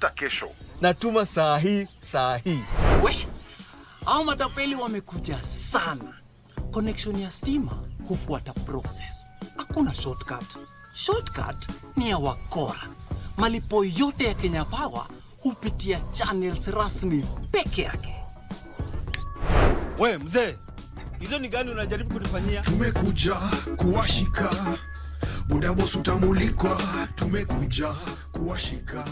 tafuta kesho. Natuma saa hii. We, hao matapeli wamekuja sana. Connection ya stima hufuata process. Hakuna shortcut. Shortcut ni ya wakora. Malipo yote ya Kenya Power hupitia channels rasmi peke yake. We mzee, hizo ni gani unajaribu kunifanyia? Tumekuja kuwashika, buda boss utamulikwa. Tumekuja kuwashika.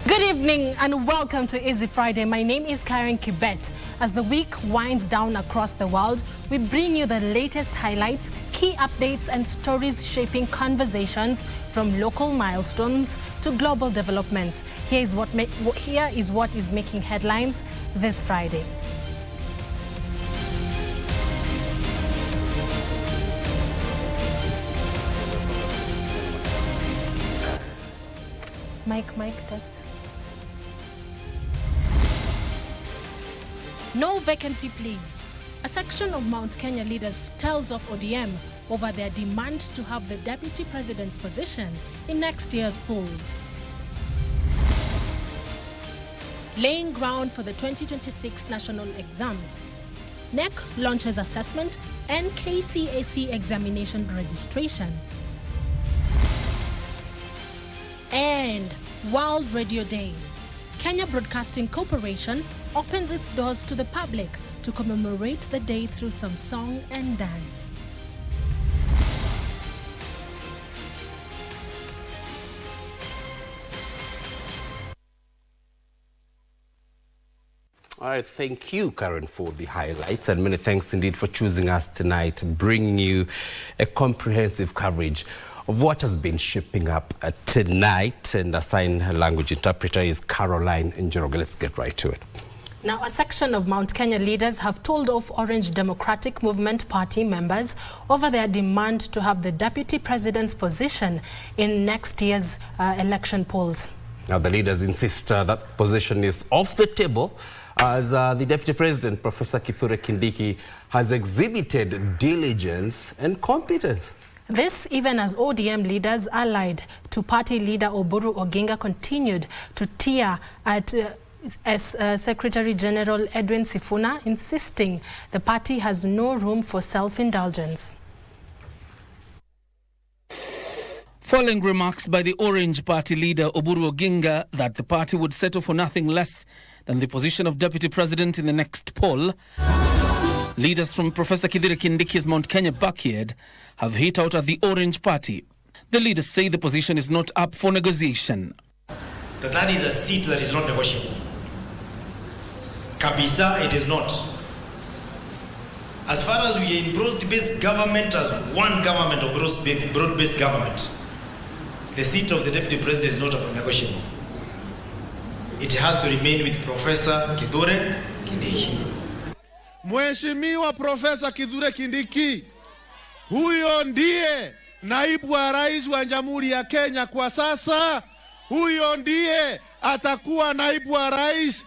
Good evening and welcome to Easy Friday. My name is Carren Kibbett. As the week winds down across the world, we bring you the latest highlights, key updates and stories shaping conversations from local milestones to global developments. Here is what is making headlines this Friday. Mic test. No vacancy please. A section of Mount Kenya leaders tells off ODM over their demand to have the deputy president's position in next year's polls. Laying ground for the 2026 national exams. NEC launches assessment and KCAC examination registration. And World Radio Day. Kenya Broadcasting Corporation opens its doors to the public to commemorate the day through some song and dance. All right, thank you, Carren, for the highlights, and many thanks indeed for choosing us tonight, bringing you a comprehensive coverage of what has been shaping up tonight. And a sign language interpreter is Caroline Njoroge. Let's get right to it. Now, a section of Mount Kenya leaders have told off Orange Democratic Movement Party members over their demand to have the deputy president's position in next year's election polls. Now, the leaders insist that position is off the table as the deputy president, Professor Kithure Kindiki, has exhibited diligence and competence. This even as ODM leaders allied to party leader Oburu Oginga continued to tear at Secretary General Edwin Sifuna, insisting the party has no room for self-indulgence. Following remarks by the Orange Party leader Oburu Oginga that the party would settle for nothing less than the position of deputy president in the next poll, leaders from Professor Kithure Kindiki's Mount Kenya backyard have hit out at the Orange Party. The leaders say the position is not up for negotiation. That is a seat that is not negotiable. Kabisa, it is not. As far as we are in broad-based government as one government or broad-based government, the seat of the Deputy President is not negotiable. It has to remain with Professor Kithure Kindiki. Mheshimiwa Professor Kithure Kindiki, huyo ndiye naibu wa rais wa Jamhuri ya Kenya kwa sasa. Huyo ndiye atakuwa naibu wa rais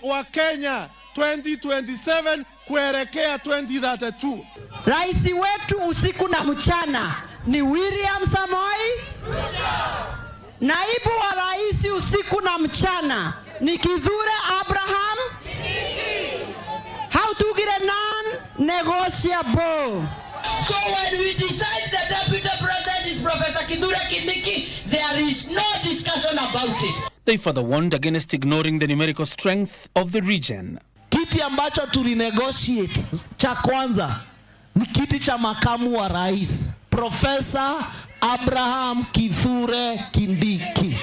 wa Kenya 2027 kuelekea 2032. Rais wetu usiku na mchana ni William Samoei. Naibu wa rais usiku na mchana ni Kithure Abraham. How to get a non-negotiable. So when we decide the Deputy President is Professor Kithure Kindiki, there is no discussion about it. They further warned against ignoring the numerical strength of the region. Kiti ambacho tulinegotiate cha kwanza ni kiti cha makamu wa rais, Professor Abraham Kithure Kindiki.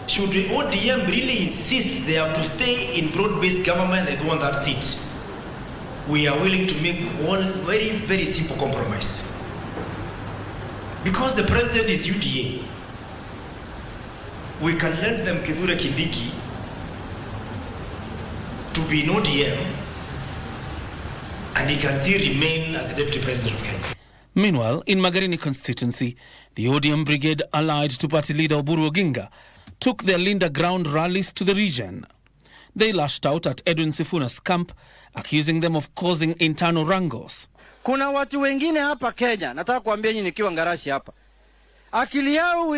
Should the ODM really insist they have to stay in broad-based government, they don't want that seat, we are willing to make one very, very simple compromise. Because the president is UDA, we can lend them Kithure Kindiki to be in ODM, and he can still remain as the Deputy President of Kenya. Meanwhile, in Magarini constituency, the ODM brigade allied to party leader Oburu Oginga took their Linda ground rallies to the region. They lashed out at Edwin Sifuna's camp, accusing them of causing internal wrangles. Kuna watu wengine hapa Kenya, nataka kuambia nyinyi nikiwa ngarashi hapa. Akili yao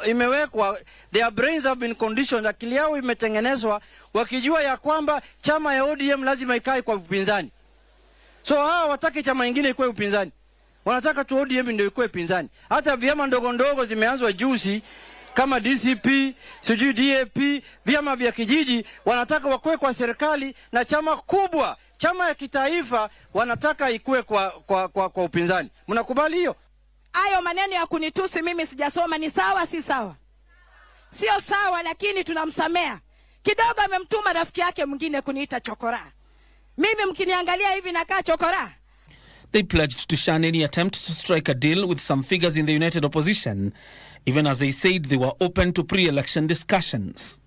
imewekwa, their brains have been conditioned, akili yao imetengenezwa wakijua ya kwamba chama ya ODM lazima ikae kwa upinzani. So hawa wataki chama ingine ikuwe upinzani. Wanataka tu ODM ndio ikuwe upinzani. Hata vyama ndogo ndogo zimeanzwa juzi kama DCP, sijui DAP, vyama vya kijiji wanataka wakuwe kwa serikali, na chama kubwa, chama ya kitaifa wanataka ikuwe kwa upinzani. Mnakubali hiyo? Hayo maneno ya kunitusi mimi sijasoma ni sawa si sawa? Sio sawa, lakini tunamsamea. Kidogo amemtuma rafiki yake mwingine kuniita chokora. Mimi mkiniangalia hivi nakaa chokora. They pledged to shun any attempt to strike a deal with some figures in the united opposition, even as they said they were open to pre-election discussions.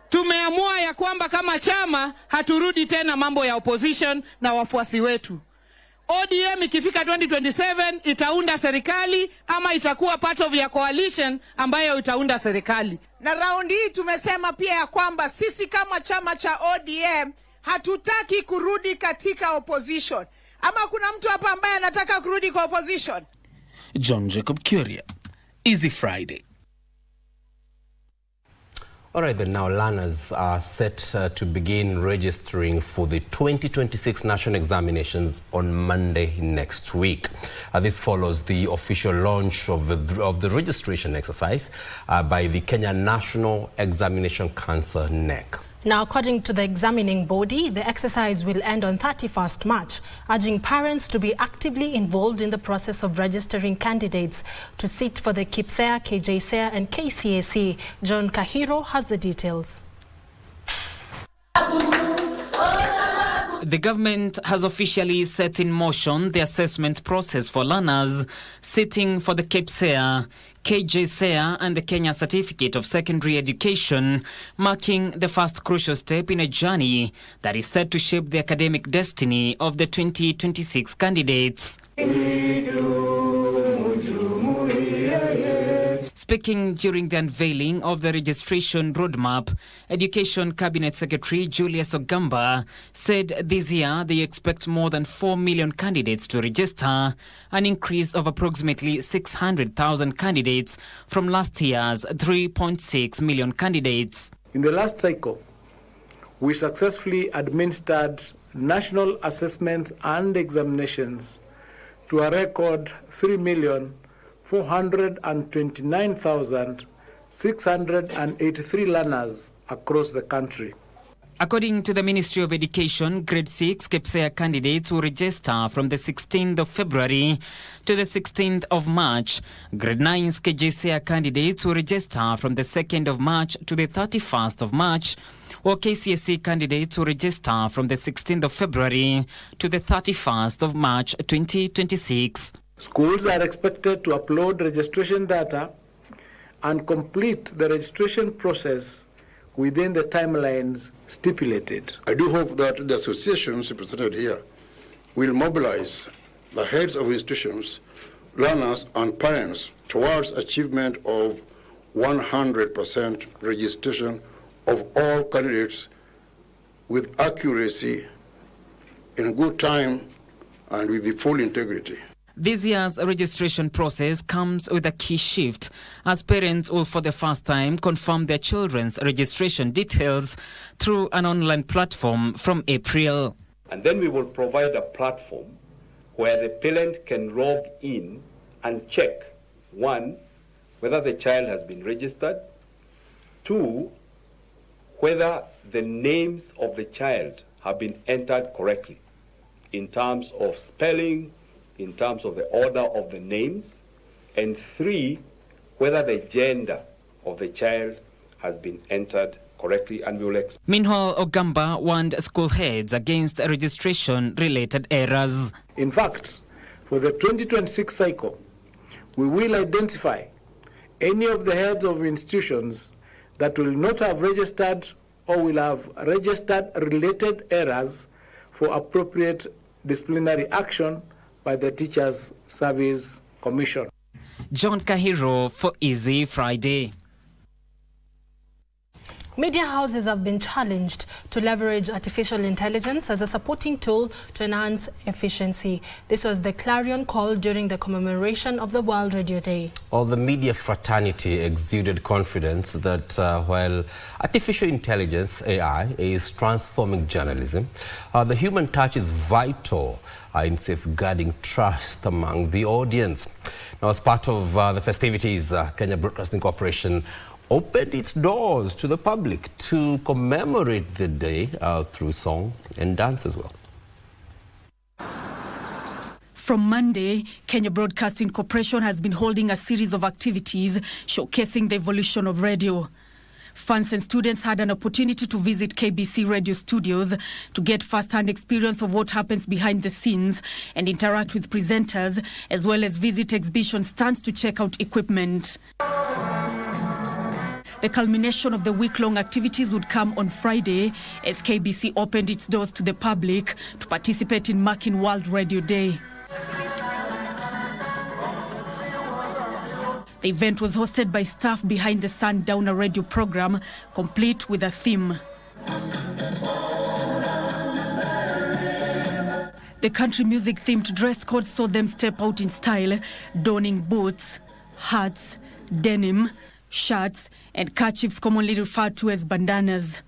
Tumeamua ya kwamba kama chama haturudi tena mambo ya opposition na wafuasi wetu. ODM ikifika 2027 itaunda serikali ama itakuwa part of ya coalition ambayo itaunda serikali. Na raundi hii tumesema pia ya kwamba sisi kama chama cha ODM hatutaki kurudi katika opposition. Ama kuna mtu hapa ambaye anataka kurudi kwa opposition? John Jacob Curia, Easy Friday. All right, then now learners are set to begin registering for the 2026 national examinations on Monday next week. This follows the official launch of the registration exercise by the Kenya National Examination Council, NEC. Now, according to the examining body, the exercise will end on 31st March, urging parents to be actively involved in the process of registering candidates to sit for the KIPSEA, KJSEA and KCAC. John Kahiro has the details. The government has officially set in motion the assessment process for learners sitting for the KIPSEA, KJSEA and the Kenya Certificate of Secondary Education, marking the first crucial step in a journey that is set to shape the academic destiny of the 2026 candidates. Speaking during the unveiling of the registration roadmap, Education Cabinet Secretary Julius Ogamba said this year they expect more than 4 million candidates to register, an increase of approximately 600,000 candidates from last year's 3.6 million candidates. In the last cycle, we successfully administered national assessments and examinations to a record 3,429,683 learners across the country. According to the Ministry of Education, Grade 6 KIPSEA candidates will register from the 16th of February to the 16th of March. Grade 9's KJSEA candidates will register from the 2nd of March to the 31st of March, or KCSE candidates to register from the 16th of February to the 31st of March 2026. Schools are expected to upload registration data and complete the registration process within the timelines stipulated. I do hope that the associations represented here will mobilize the heads of institutions, learners, and parents towards achievement of 100% registration of all candidates with accuracy, in good time, and with the full integrity. This year's registration process comes with a key shift, as parents will for the first time confirm their children's registration details through an online platform from April. And then we will provide a platform where the parent can log in and check, 1, whether the child has been registered, 2, whether the names of the child have been entered correctly in terms of spelling, in terms of the order of the names, and 3, whether the gender of the child has been entered correctly, and we will explain. Meanwhile, Ogamba warned school heads against registration-related errors. In fact, for the 2026 cycle, we will identify any of the heads of institutions that will not have registered or will have registered related errors for appropriate disciplinary action by the Teachers Service Commission. John Kahiro for Easy Friday. Media houses have been challenged to leverage artificial intelligence as a supporting tool to enhance efficiency. This was the clarion call during the commemoration of the World Radio Day. Well, the media fraternity exuded confidence that while artificial intelligence, AI, is transforming journalism, the human touch is vital in safeguarding trust among the audience. Now, as part of the festivities, Kenya Broadcasting Corporation opened its doors to the public to commemorate the day through song and dance as well. From Monday, Kenya Broadcasting Corporation has been holding a series of activities showcasing the evolution of radio. Fans and students had an opportunity to visit KBC radio studios to get first-hand experience of what happens behind the scenes and interact with presenters, as well as visit exhibition stands to check out equipment. The culmination of the week-long activities would come on Friday as KBC opened its doors to the public to participate in marking World Radio Day. The event was hosted by staff behind the Sundowner radio program, complete with a theme. The country music-themed dress code saw them step out in style, donning boots, hats, denim, shirts, and kerchiefs commonly referred to as bandanas.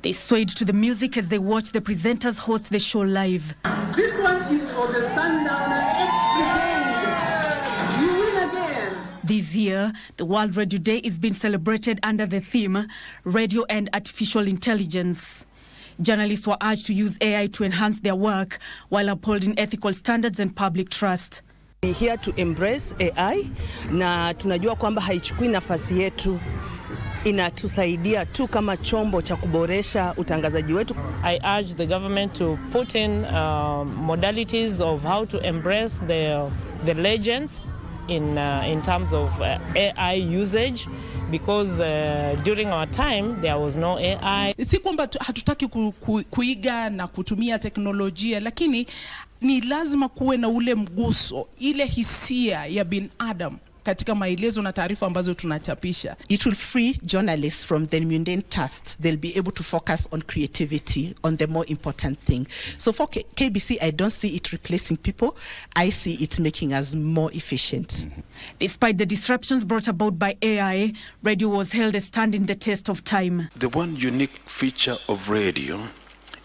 They swayed to the music as they watched the presenters host the show live. This one is for the Sundowner X Brigade. You win again. This year, the World Radio Day is being celebrated under the theme, Radio and Artificial Intelligence. Journalists were urged to use AI to enhance their work while upholding ethical standards and public trust. We're here to embrace AI na tunajua kwamba haichukui nafasi yetu, inatusaidia tu kama chombo cha kuboresha utangazaji wetu. I urge the government to put in modalities of how to embrace the legends in terms of AI usage, because during our time there was no AI. Si kwamba hatutaki kuiga na kutumia teknolojia, lakini ni lazima kuwe na ule mguso, ile hisia ya binadamu katika maelezo na taarifa ambazo tunachapisha. It will free journalists from the mundane tasks. They'll be able to focus on creativity, on the more important thing. So for KBC, I don't see it replacing people. I see it making us more efficient. Despite the disruptions brought about by AI, radio was held as standing the test of time. The one unique feature of radio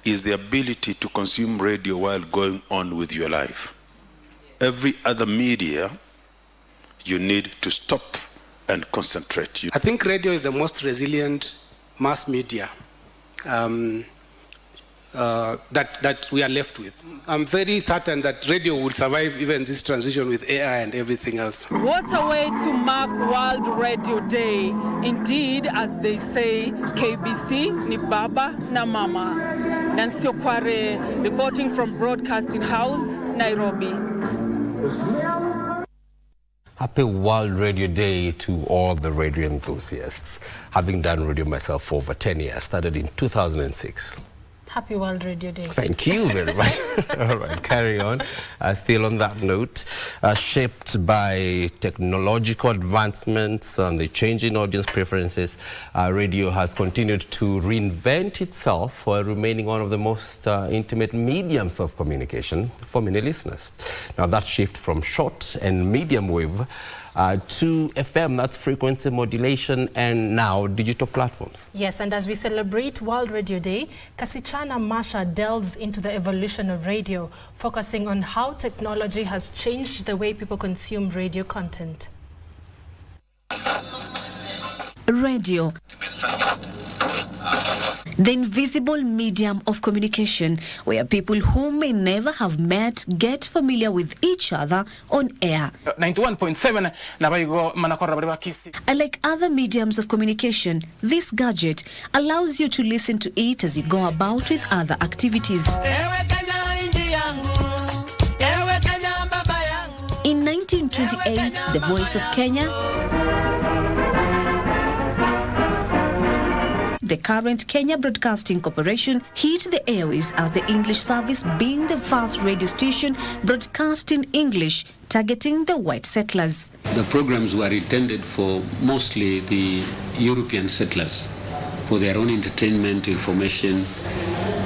is the ability to consume radio while going on with your life. Every other media, you need to stop and concentrate. I think radio is the most resilient mass media. that we are left with. I'm very certain that radio will survive even this transition with AI and everything else. What a way to mark World Radio Day. Indeed, as they say, KBC ni baba na mama. Nancy Okware reporting from Broadcasting House, Nairobi. Happy World Radio Day to all the radio enthusiasts. Having done radio myself for over 10 years, started in 2006. Happy World Radio Day. Thank you very much. All right, carry on. Still on that note, shaped by technological advancements and the changing audience preferences, radio has continued to reinvent itself while remaining one of the most intimate mediums of communication for many listeners. Now that shift from short and medium wave to FM, that's frequency modulation, and now digital platforms. Yes, and as we celebrate World Radio Day, Kasichana Masha delves into the evolution of radio, focusing on how technology has changed the way people consume radio content. Radio, the invisible medium of communication where people who may never have met get familiar with each other on air. 91.7 Unlike other mediums of communication, this gadget allows you to listen to it as you go about with other activities. In 1928, the Voice of Kenya, the current Kenya Broadcasting Corporation, hit the airwaves as the English service, being the first radio station broadcasting English, targeting the white settlers. The programs were intended for mostly the European settlers, for their own entertainment, information,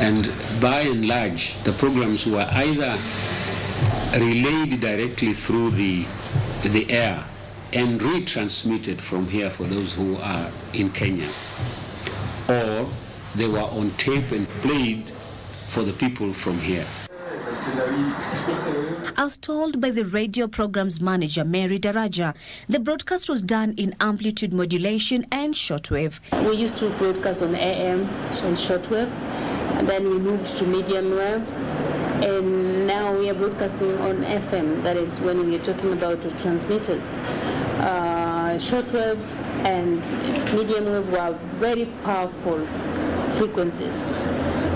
and by and large, the programs were either relayed directly through the air and retransmitted from here for those who are in Kenya, or they were on tape and played for the people from here. As told by the radio program's manager, Mary Daraja, the broadcast was done in amplitude modulation and shortwave. We used to broadcast on AM and shortwave, and then we moved to medium wave, and now we are broadcasting on FM. That is when we are talking about the transmitters. Shortwave and medium wave were very powerful frequencies,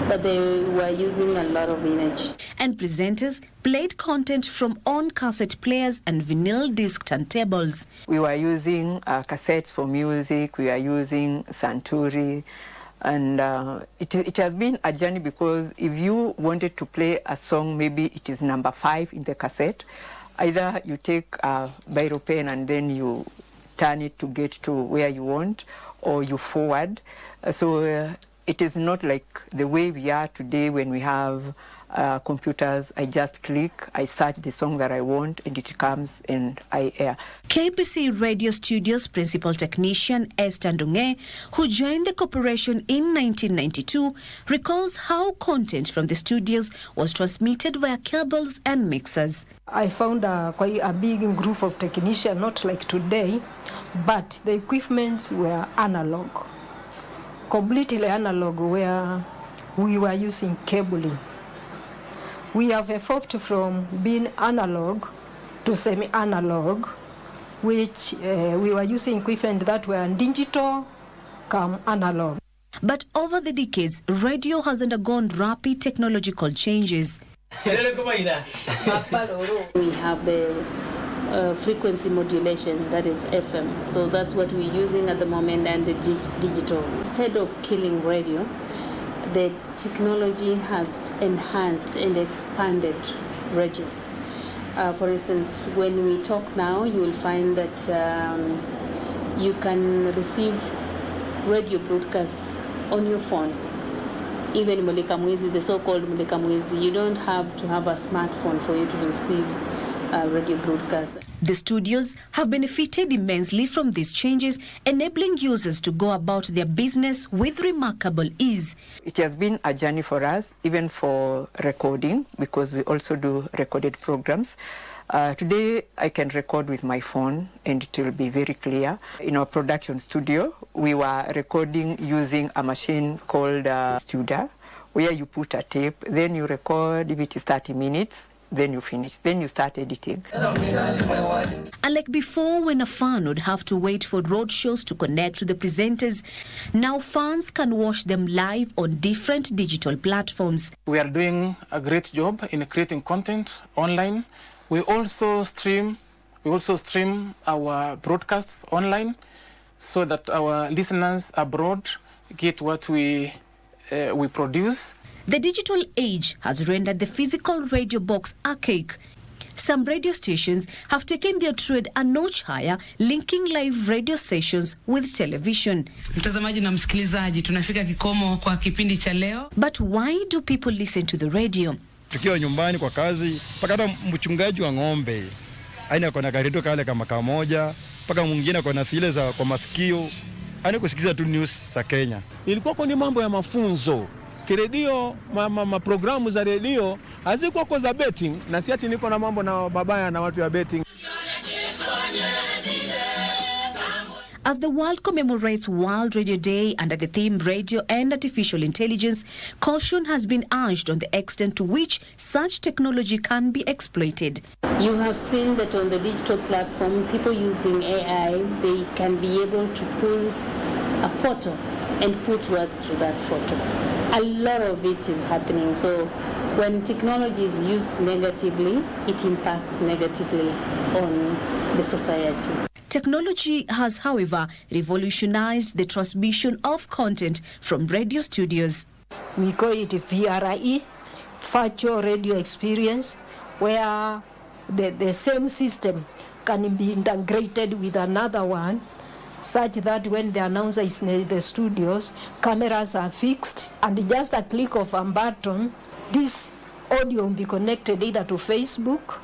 but they were using a lot of energy. And presenters played content from on-cassette players and vinyl disc turntables. We were using cassettes for music, we were using Santuri, and it has been a journey, because if you wanted to play a song, maybe it is number 5 in the cassette, either you take a biro pen and then you turn it to get to where you want, or you forward. So it is not like the way we are today when we have computers. I just click, I search the song that I want, and it comes and I air. KBC Radio Studios principal technician Esther Ndunge, who joined the corporation in 1992, recalls how content from the studios was transmitted via cables and mixers. I found quite a big group of technicians, not like today, but the equipments were analog, completely analog, where we were using cabling. We have evolved from being analog to semi-analog, which we were using equipment that were digital, come analog. But over the decades, radio has undergone rapid technological changes. We have the frequency modulation, that is FM. So that's what we're using at the moment, and the digital. Instead of killing radio, the technology has enhanced and expanded radio. For instance, when we talk now, you will find that you can receive radio broadcasts on your phone. Even Mulikamwizi, the so-called Mulikamwizi, you don't have to have a smartphone for you to receive radio broadcasts. The studios have benefited immensely from these changes, enabling users to go about their business with remarkable ease. It has been a journey for us, even for recording, because we also do recorded programs. Today, I can record with my phone, and it will be very clear. In our production studio, we were recording using a machine called Studer, where you put a tape, then you record. If it is 30 minutes, then you finish. Then you start editing. Unlike before, when a fan would have to wait for road shows to connect with the presenters, now fans can watch them live on different digital platforms. We are doing a great job in creating content online. We also stream our broadcasts online so that our listeners abroad get what we produce. The digital age has rendered the physical radio box archaic. Some radio stations have taken their trade a notch higher, linking live radio sessions with television. Mtazamaji na msikilizaji, tunafika kikomo kwa kipindi cha leo. But why do people listen to the radio? Tukiwa nyumbani kwa kazi, mpaka hata mchungaji wa ng'ombe aina kona karedio kale kama kamoja, mpaka mwingine kona zile za kwa masikio, aina kusikiza tu news za Kenya. Ilikuwa ni mambo ya mafunzo. Kiredio, programu za redio hazikuwa kwa za betting, na si ati niko na mambo na babaya na watu ya betting. As the world commemorates World Radio Day under the theme Radio and Artificial Intelligence, caution has been urged on the extent to which such technology can be exploited. You have seen that on the digital platform, people using AI, they can be able to pull a photo and put words to that photo. A lot of it is happening. So when technology is used negatively, it impacts negatively on the society. Technology has, however, revolutionized the transmission of content from radio studios. We call it VRE, virtual radio experience, where the same system can be integrated with another one, such that when the announcer is in the studios, cameras are fixed, and just a click of a button, this audio will be connected either to Facebook,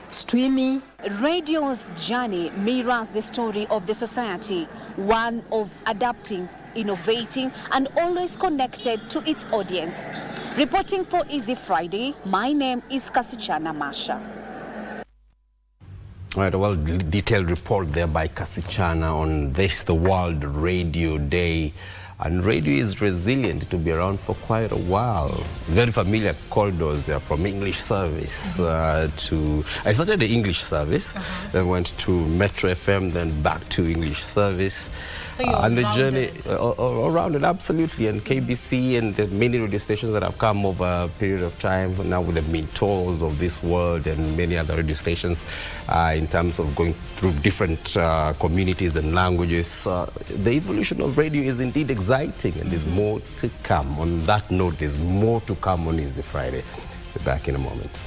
streaming. Radio's journey mirrors the story of the society, one of adapting, innovating, and always connected to its audience. Reporting for Easy Friday, my name is Kasichana Masha. All right, a well-detailed report there by Kasichana on this, the World Radio Day. And radio is resilient to be around for quite a while. Very familiar corridors there from English service to... I started the English service, then went to Metro FM, then back to English service. So you're and the journey around it, absolutely. And KBC and the many radio stations that have come over a period of time, now with the Mintos of this world and many other radio stations, in terms of going through different communities and languages. The evolution of radio is indeed exciting, and there's more to come. On that note, there's more to come on Easy Friday. We'll be back in a moment.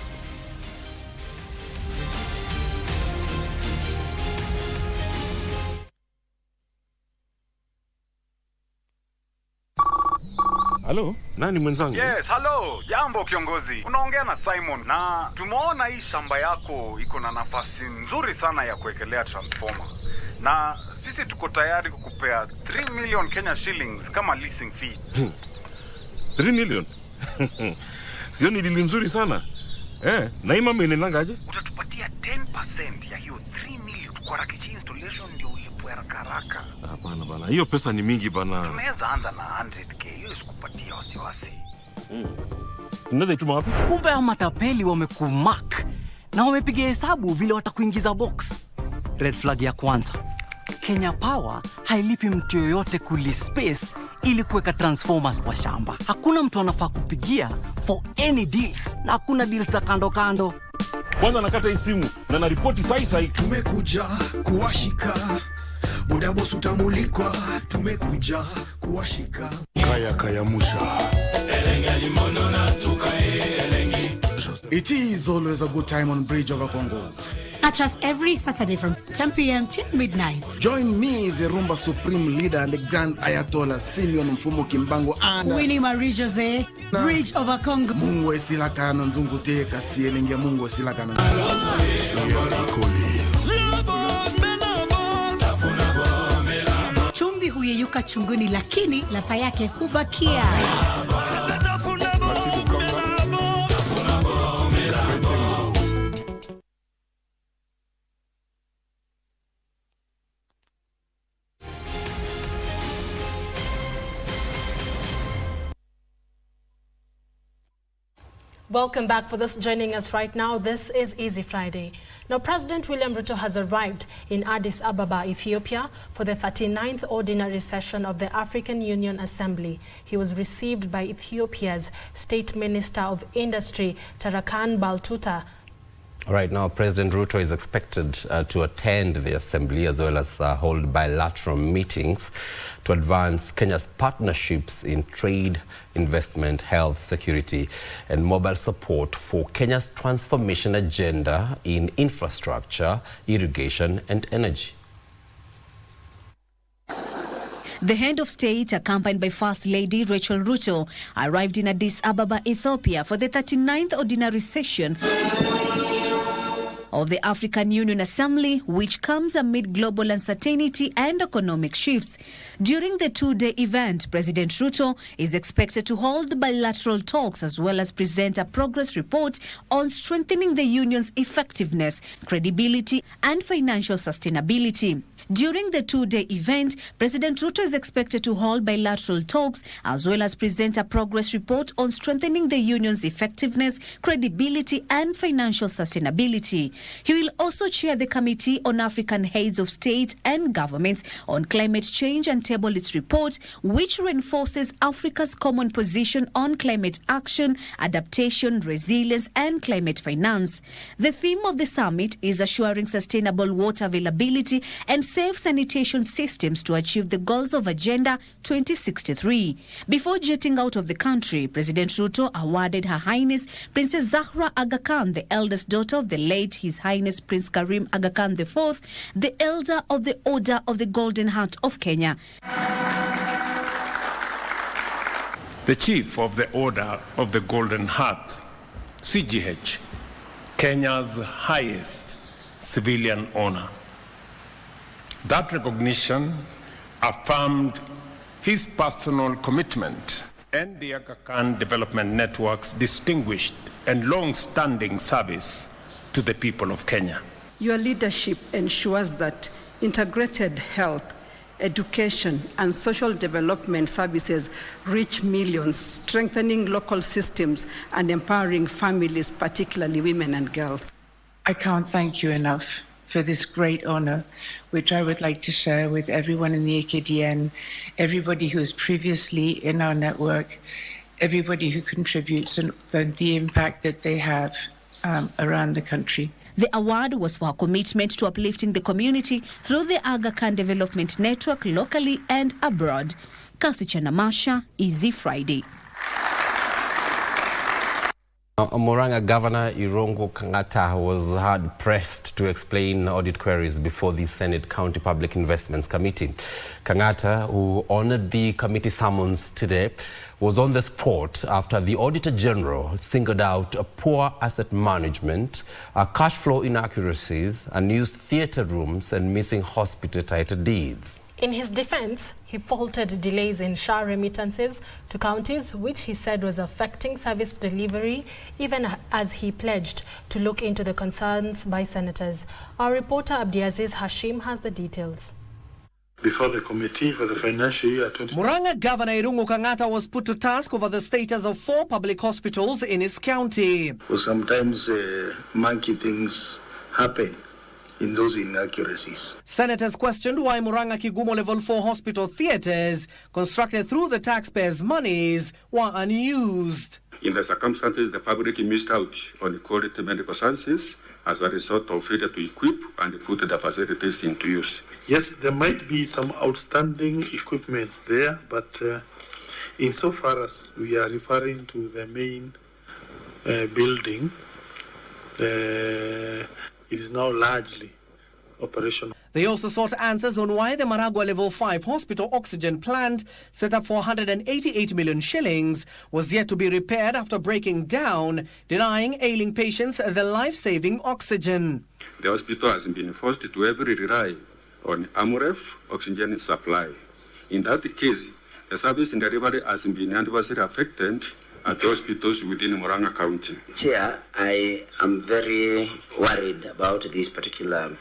Halo, nani mwenzangu? Yes, halo, jambo kiongozi. Unaongea na Simon na tumeona hii shamba yako iko na nafasi nzuri sana ya kuwekelea transformer. Na sisi tuko tayari kukupea 3 million Kenya shillings kama leasing fee. 3 million? Sio ni dili nzuri sana. Na hii mama inenangaje? Utatupatia 10% ya hiyo 3 million kwa rakichi installation ndio ulipwe haraka. Hapana bana, hiyo pesa ni mingi bana. Tunaweza anza na 100k, hiyo sikupatia wasiwasi. Unaweza ituma wapi? Kumbe hao matapeli wamekumark na wamepiga hesabu vile watakuingiza box. Red flag ya kwanza. Kenya Power hailipi mtu yoyote kuli space ili kuweka transformers kwa shamba. Hakuna mtu anafaa kupigia for any deals, na hakuna deals za kando kando. Kwanza nakata hii simu na naripoti sai. Tumekuja kuwashika. Buda boss utamulikwa. Tumekuja kuwashika. Kaya musha. It is always a good time on Bridge over Congo. Catch us every Saturday from 10 p.m. till midnight. Join me, the Rumba Supreme Leader and the Grand Ayatollah Simeon Mfumo Kimbango and Winnie Marie Jose, Bridge over Congo. Mungu esilaka no nzungu te kasielenge Mungu esilaka no. Chumvi huyeyuka chunguni, lakini ladha yake hubakia. Welcome back. For those joining us right now, this is Easy Friday. Now, President William Ruto has arrived in Addis Ababa, Ethiopia, for the 39th ordinary session of the African Union Assembly. He was received by Ethiopia's State Minister of Industry, Tarakan Baltuta. Right now, President Ruto is expected to attend the assembly as well as hold bilateral meetings to advance Kenya's partnerships in trade, investment, health, security, and mobile support for Kenya's transformation agenda in infrastructure, irrigation, and energy. The head of state, accompanied by First Lady Rachel Ruto, arrived in Addis Ababa, Ethiopia, for the 39th ordinary session of the African Union Assembly, which comes amid global uncertainty and economic shifts. During the two-day event, President Ruto is expected to hold bilateral talks as well as present a progress report on strengthening the union's effectiveness, credibility, and financial sustainability. During the two-day event, President Ruto is expected to hold bilateral talks as well as present a progress report on strengthening the union's effectiveness, credibility, and financial sustainability. He will also chair the Committee on African Heads of State and Governments on Climate Change and table its report, which reinforces Africa's common position on climate action, adaptation, resilience, and climate finance. The theme of the summit is assuring sustainable water availability and safe sanitation systems to achieve the goals of Agenda 2063. Before jetting out of the country, President Ruto awarded Her Highness Princess Zahra Aga Khan, the eldest daughter of the late His Highness Prince Karim Aga Khan IV, the Elder of the Order of the Golden Heart of Kenya. The Chief of the Order of the Golden Heart, CGH, Kenya's highest civilian honor. That recognition affirmed his personal commitment and the Aga Khan Development Network's distinguished and long-standing service to the people of Kenya. Your leadership ensures that integrated health, education, and social development services reach millions, strengthening local systems and empowering families, particularly women and girls. I can't thank you enough for this great honor, which I would like to share with everyone in the AKDN, everybody who is previously in our network, everybody who contributes, and the impact that they have around the country. The award was for her commitment to uplifting the community through the Aga Khan Development Network locally and abroad. Kasi Namasha, Easy Friday. Murang'a Governor Irungu Kang'ata was hard pressed to explain audit queries before the Senate County Public Investments Committee. Kang'ata, who honored the committee summons today, was on the spot after the Auditor General singled out a poor asset management, cash flow inaccuracies, unused theatre rooms, and missing hospital title deeds. In his defense, he faulted delays in SHA remittances to counties, which he said was affecting service delivery, even as he pledged to look into the concerns by senators. Our reporter Abdiaziz Hashim has the details. Before the committee for the financial year 20... Murang'a Governor Irungu Kang'ata was put to task over the status of 4 public hospitals in his county. Well, sometimes monkey things happen in those inaccuracies. Senators questioned why Murang'a Kigumo Level 4 hospital theatres, constructed through the taxpayers' monies, were unused. In the circumstances, the public missed out on quality medical services as a result of failure to equip and put the facilities into use. Yes, there might be some outstanding equipments there, but insofar as we are referring to the main building, it is now largely operational. They also sought answers on why the Maragua Level 5 hospital oxygen plant, set up for 188 million shillings, was yet to be repaired after breaking down, denying ailing patients the life-saving oxygen. The hospital has been forced to heavily rely on AMREF oxygen supply. In that case, the service delivery has been adversely affected at the hospitals within Murang'a County. Chair, I am very worried about this particular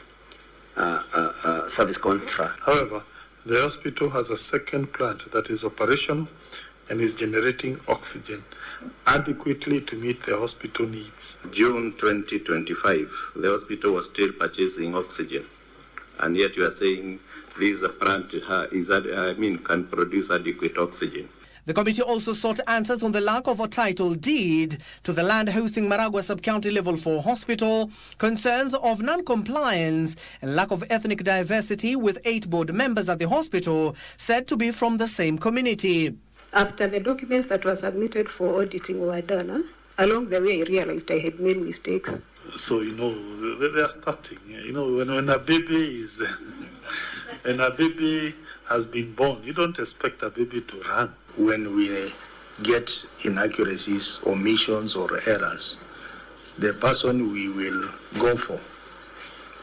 service contract. However, the hospital has a second plant that is operational and is generating oxygen. adequately to meet the hospital needs. June 2025, the hospital was still purchasing oxygen, and yet you are saying this plant can produce adequate oxygen. The committee also sought answers on the lack of a title deed to the land hosting Maragua Sub-County Level 4 Hospital, concerns of non-compliance, and lack of ethnic diversity, with 8 board members at the hospital said to be from the same community. After the documents that were submitted for auditing were done, along the way I realized I had made mistakes. So, they are starting. When a baby is, when a baby has been born, you don't expect a baby to run. When we get inaccuracies, omissions, or errors, the person we will go for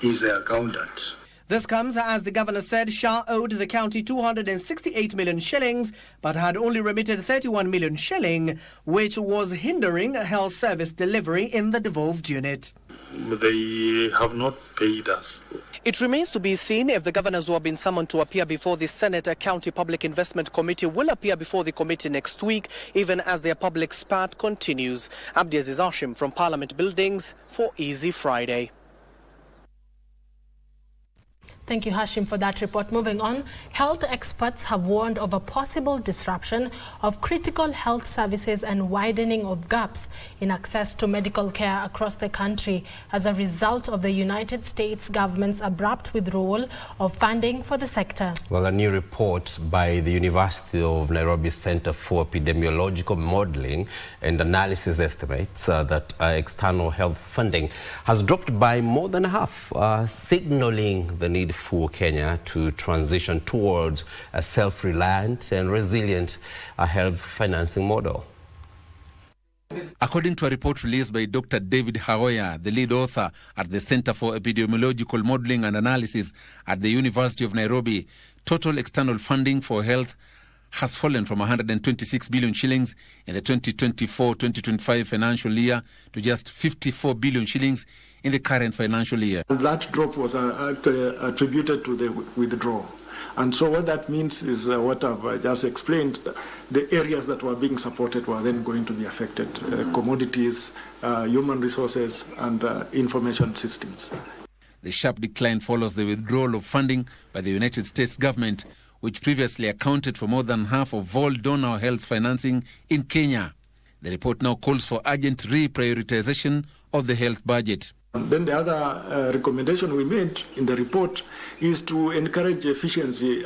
is the accountant. This comes as the governor said Shah owed the county 268 million shillings, but had only remitted 31 million shilling, which was hindering health service delivery in the devolved unit. They have not paid us. It remains to be seen if the governors who have been summoned to appear before the Senate County Public Investment Committee will appear before the committee next week, even as their public spat continues. Abdiaziz Hashim from Parliament Buildings for Easy Friday. Thank you, Hashim, for that report. Moving on, health experts have warned of a possible disruption of critical health services and widening of gaps in access to medical care across the country as a result of the United States government's abrupt withdrawal of funding for the sector. Well, a new report by the University of Nairobi Center for Epidemiological Modeling and Analysis estimates that external health funding has dropped by more than half, signaling the need for Kenya to transition towards a self-reliant and resilient health financing model. According to a report released by Dr. David Haoya, the lead author at the Center for Epidemiological Modeling and Analysis at the University of Nairobi, total external funding for health has fallen from 126 billion shillings in the 2024-2025 financial year to just 54 billion shillings in the current financial year. That drop was actually attributed to the withdrawal. And so what that means is what I've just explained. The areas that were being supported were then going to be affected. Commodities, human resources, and information systems. The sharp decline follows the withdrawal of funding by the United States government, which previously accounted for more than half of all donor health financing in Kenya. The report now calls for urgent reprioritization of the health budget. Then the other recommendation we made in the report is to encourage efficiency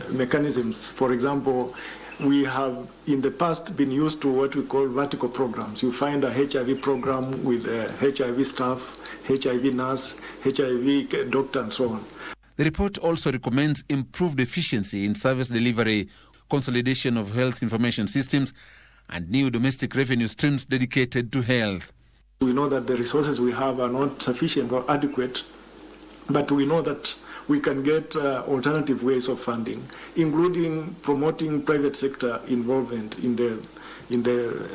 mechanisms. For example, we have in the past been used to what we call vertical programs. You find a HIV program with a HIV staff, HIV nurse, HIV doctor, and so on. The report also recommends improved efficiency in service delivery, consolidation of health information systems, and new domestic revenue streams dedicated to health. We know that the resources we have are not sufficient or adequate, but we know that we can get alternative ways of funding, including promoting private sector involvement in the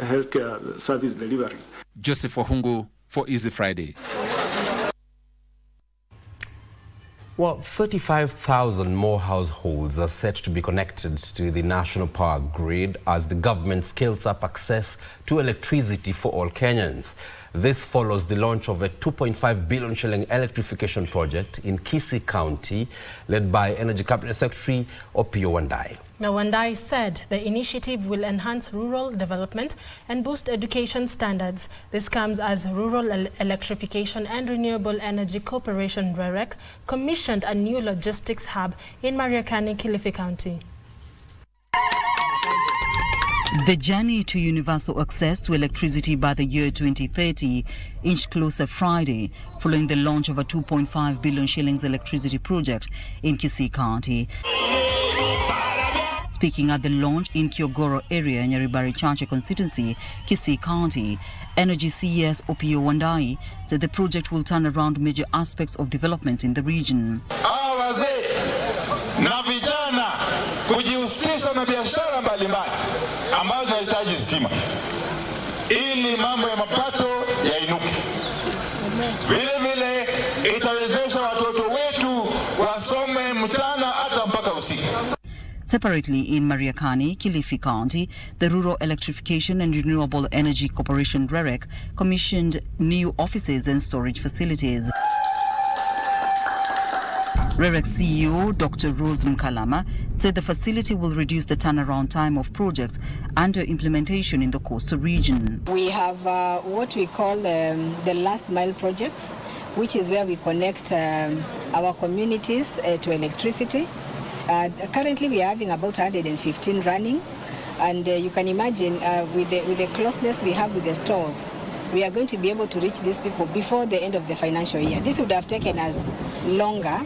healthcare service delivery. Joseph Wahungu for Easy Friday. Well, 35,000 more households are set to be connected to the national power grid as the government scales up access to electricity for all Kenyans. This follows the launch of a 2.5 billion shilling electrification project in Kisii County, led by Energy Cabinet Secretary Opiyo Wandayi. Now, Wandayi said the initiative will enhance rural development and boost education standards. This comes as Rural Electrification and Renewable Energy Corporation (REREC) commissioned a new logistics hub in Mariakani, Kilifi County. The journey to universal access to electricity by the year 2030 inched closer Friday following the launch of a 2.5 billion shillings electricity project in Kisii County. Speaking at the launch in Kiogoro area, Nyaribari Chache constituency, Kisii County, Energy CES Opiyo Wandayi said the project will turn around major aspects of development in the region. Na vijana kujihusisha na biashara mbalimbali ambazo zinahitaji stima ili mambo ya mapato yainuke. Vile vile itawezesha watoto wetu wasome mchana hata mpaka usiku. Separately, in Mariakani, Kilifi County, the Rural Electrification and Renewable Energy Corporation REREC commissioned new offices and storage facilities. REREC CEO Dr. Rose Mkalama said the facility will reduce the turnaround time of projects under implementation in the coastal region. We have what we call the last mile projects, which is where we connect our communities to electricity. Currently we are having about 115 running, and you can imagine with the closeness we have with the stores, we are going to be able to reach these people before the end of the financial year. This would have taken us longer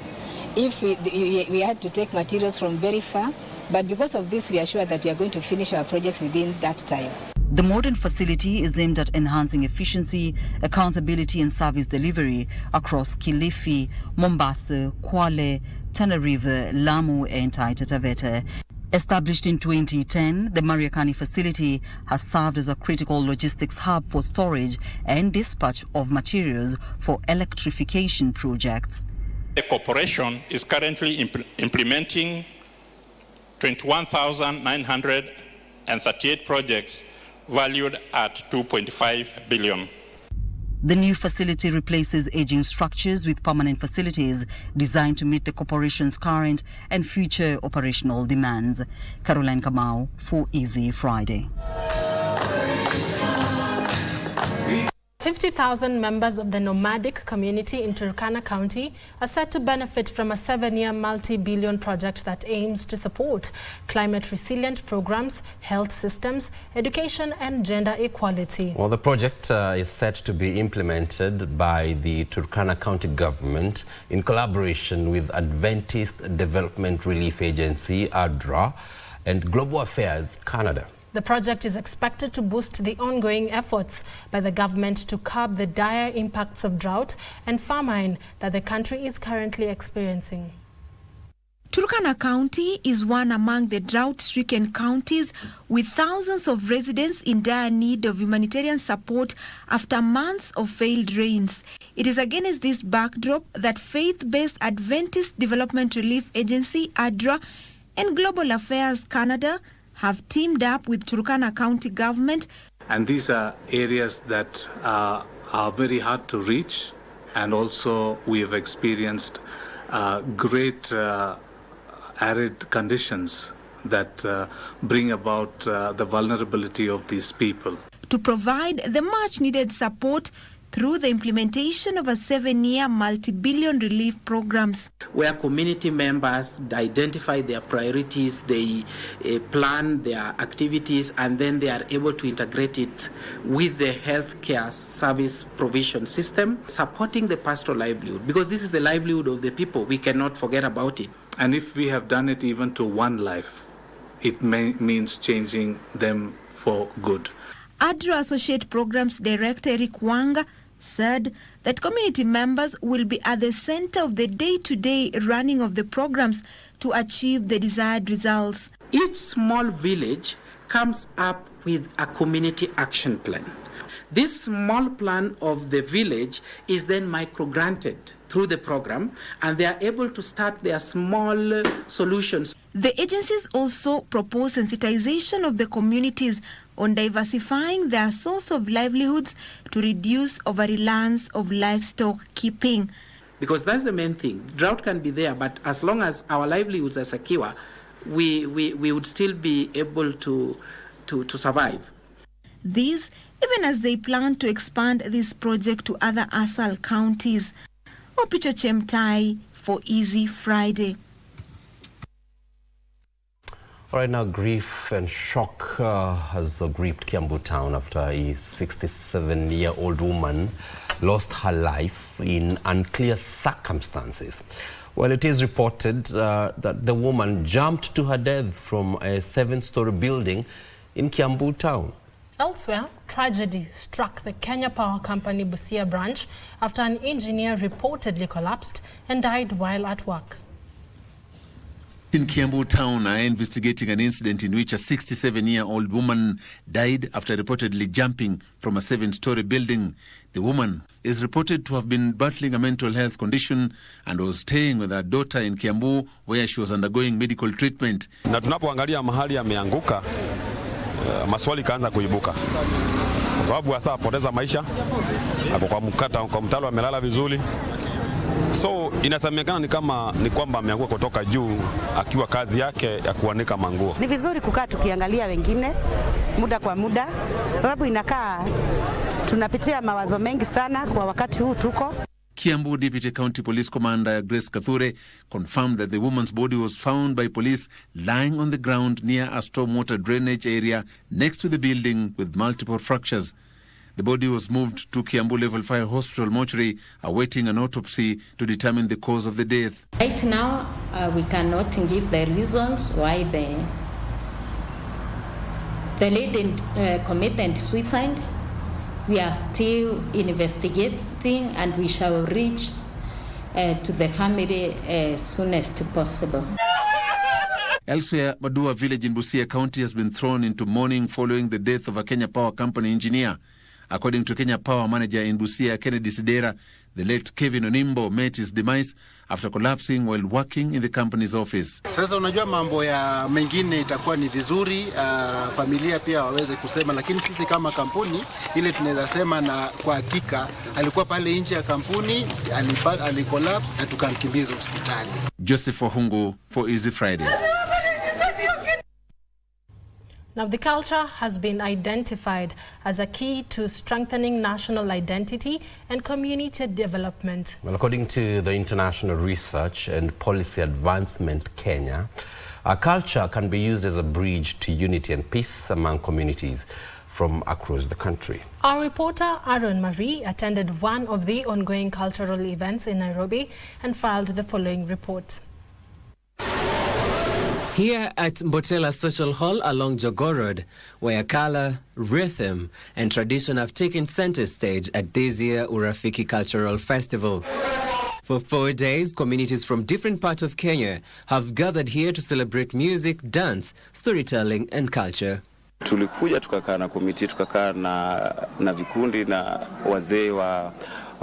if we had to take materials from very far, but because of this we are sure that we are going to finish our projects within that time. The modern facility is aimed at enhancing efficiency, accountability and service delivery across Kilifi, Mombasa, Kwale, Tana River, Lamu and Taita Taveta. Established in 2010, the Mariakani facility has served as a critical logistics hub for storage and dispatch of materials for electrification projects. The corporation is currently implementing 21,938 projects valued at 2.5 billion. The new facility replaces aging structures with permanent facilities designed to meet the corporation's current and future operational demands. Caroline Kamau for Easy Friday. 50,000 members of the nomadic community in Turkana County are set to benefit from a 7-year multi-billion project that aims to support climate-resilient programs, health systems, education and gender equality. Well, the project is set to be implemented by the Turkana County government in collaboration with Adventist Development Relief Agency, ADRA, and Global Affairs Canada. The project is expected to boost the ongoing efforts by the government to curb the dire impacts of drought and famine that the country is currently experiencing. Turkana County is one among the drought-stricken counties with thousands of residents in dire need of humanitarian support after months of failed rains. It is against this backdrop that faith-based Adventist Development Relief Agency, ADRA, and Global Affairs Canada have teamed up with Turkana County government. And these are areas that are very hard to reach, and also we have experienced great arid conditions that bring about the vulnerability of these people. To provide the much needed support through the implementation of a 7-year multi-billion relief programs. Where community members identify their priorities, they plan their activities, and then they are able to integrate it with the healthcare service provision system, supporting the pastoral livelihood, because this is the livelihood of the people. We cannot forget about it. And if we have done it even to one life, it means changing them for good. ADRA Associate Programs Director Eric Wanga said that community members will be at the center of the day-to-day running of the programs to achieve the desired results. Each small village comes up with a community action plan. This small plan of the village is then micro-granted through the program, and they are able to start their small solutions. The agencies also propose sensitization of the communities on diversifying their source of livelihoods to reduce over-reliance of livestock keeping. Because that's the main thing. Drought can be there, but as long as our livelihoods are secure, we would still be able to survive. This, even as they plan to expand this project to other ASAL counties. Opicho Chemtai for Easy Friday. All right, now grief and shock has gripped Kiambu town after a 67-year-old woman lost her life in unclear circumstances. Well, it is reported that the woman jumped to her death from a 7-story building in Kiambu town. Elsewhere, tragedy struck the Kenya Power Company Busia branch after an engineer reportedly collapsed and died while at work. In Kiambu town are investigating an incident in which a 67-year-old woman died after reportedly jumping from a 7-story building. The woman is reported to have been battling a mental health condition and was staying with her daughter in Kiambu, where she was undergoing medical treatment. Na tunapoangalia mahali ameanguka, maswali kaanza kuibuka. Kwa sababu hasa apoteza maisha, hapo kwa mtalo amelala vizuri. So inasemekana ni kwamba ameanguka kutoka juu akiwa kazi yake ya kuanika manguo. Ni vizuri kukaa tukiangalia wengine muda kwa muda, sababu inakaa tunapitia mawazo mengi sana kwa wakati huu tuko. Kiambu Deputy County Police Commander Grace Kathure confirmed that the woman's body was found by police lying on the ground near a stormwater drainage area next to the building with multiple fractures. The body was moved to Kiambu Level 5 Hospital mortuary, awaiting an autopsy to determine the cause of the death. Right now, we cannot give the reasons why the lady committed suicide. We are still investigating, and we shall reach to the family as soon as possible. Elsewhere, Madua village in Busia County has been thrown into mourning following the death of a Kenya Power Company engineer. According to Kenya Power manager in Busia, Kennedy Sidera, the late Kevin Onimbo met his demise after collapsing while working in the company's office. Sasa unajua mambo ya mengine itakuwa ni vizuri familia pia waweze kusema, lakini sisi kama kampuni ile tunaweza sema na kwa hakika alikuwa pale nje ya kampuni, alicollapse na tukamkimbiza hospitali. Joseph Wahungu for Easy Friday. Now, the culture has been identified as a key to strengthening national identity and community development. Well, according to the International Research and Policy Advancement Kenya, our culture can be used as a bridge to unity and peace among communities from across the country. Our reporter Aaron Marie attended one of the ongoing cultural events in Nairobi and filed the following report. Here at Mbotela Social Hall along Jogoo Road, where color, rhythm and tradition have taken center stage at this year's Urafiki Cultural Festival. For 4 days, communities from different parts of Kenya have gathered here to celebrate music, dance, storytelling and culture. Tulikuja tukakaa na komiti, tukakaa na vikundi na wazee wa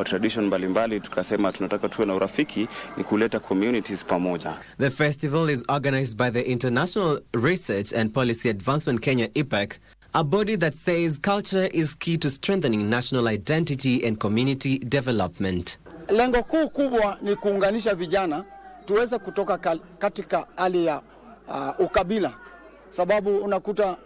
tradition mbalimbali, tukasema tunataka tuwe na urafiki, ni kuleta communities pamoja. The festival is organized by the International Research and Policy Advancement Kenya (IPAC), a body that says culture is key to strengthening national identity and community development. Lengo kuu kubwa ni kuunganisha vijana tuweze kutoka katika hali ya ukabila, sababu unakuta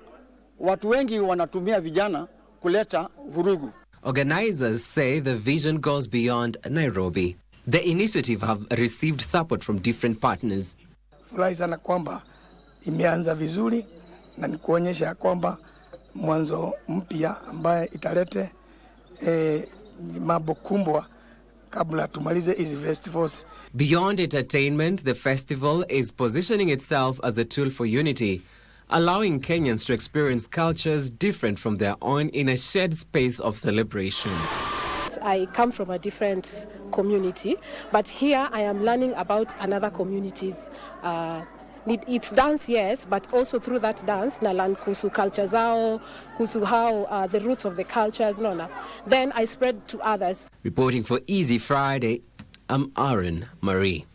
watu wengi wanatumia vijana kuleta vurugu. Organizers say the vision goes beyond Nairobi. The initiative have received support from different partners. Furahi sana kwamba imeanza vizuri na ni kuonyesha kwamba mwanzo mpya ambaye italete mambo kumbwa kabla tumalize hizi festivals. Beyond entertainment, the festival is positioning itself as a tool for unity, allowing Kenyans to experience cultures different from their own in a shared space of celebration. I come from a different community, but here I am learning about another communities. It's dance, yes, but also through that dance, na learn kuhusu culture zao, kuhusu how the roots of the cultures, Then I spread to others. Reporting for Easy Friday, I'm Aaron Marie.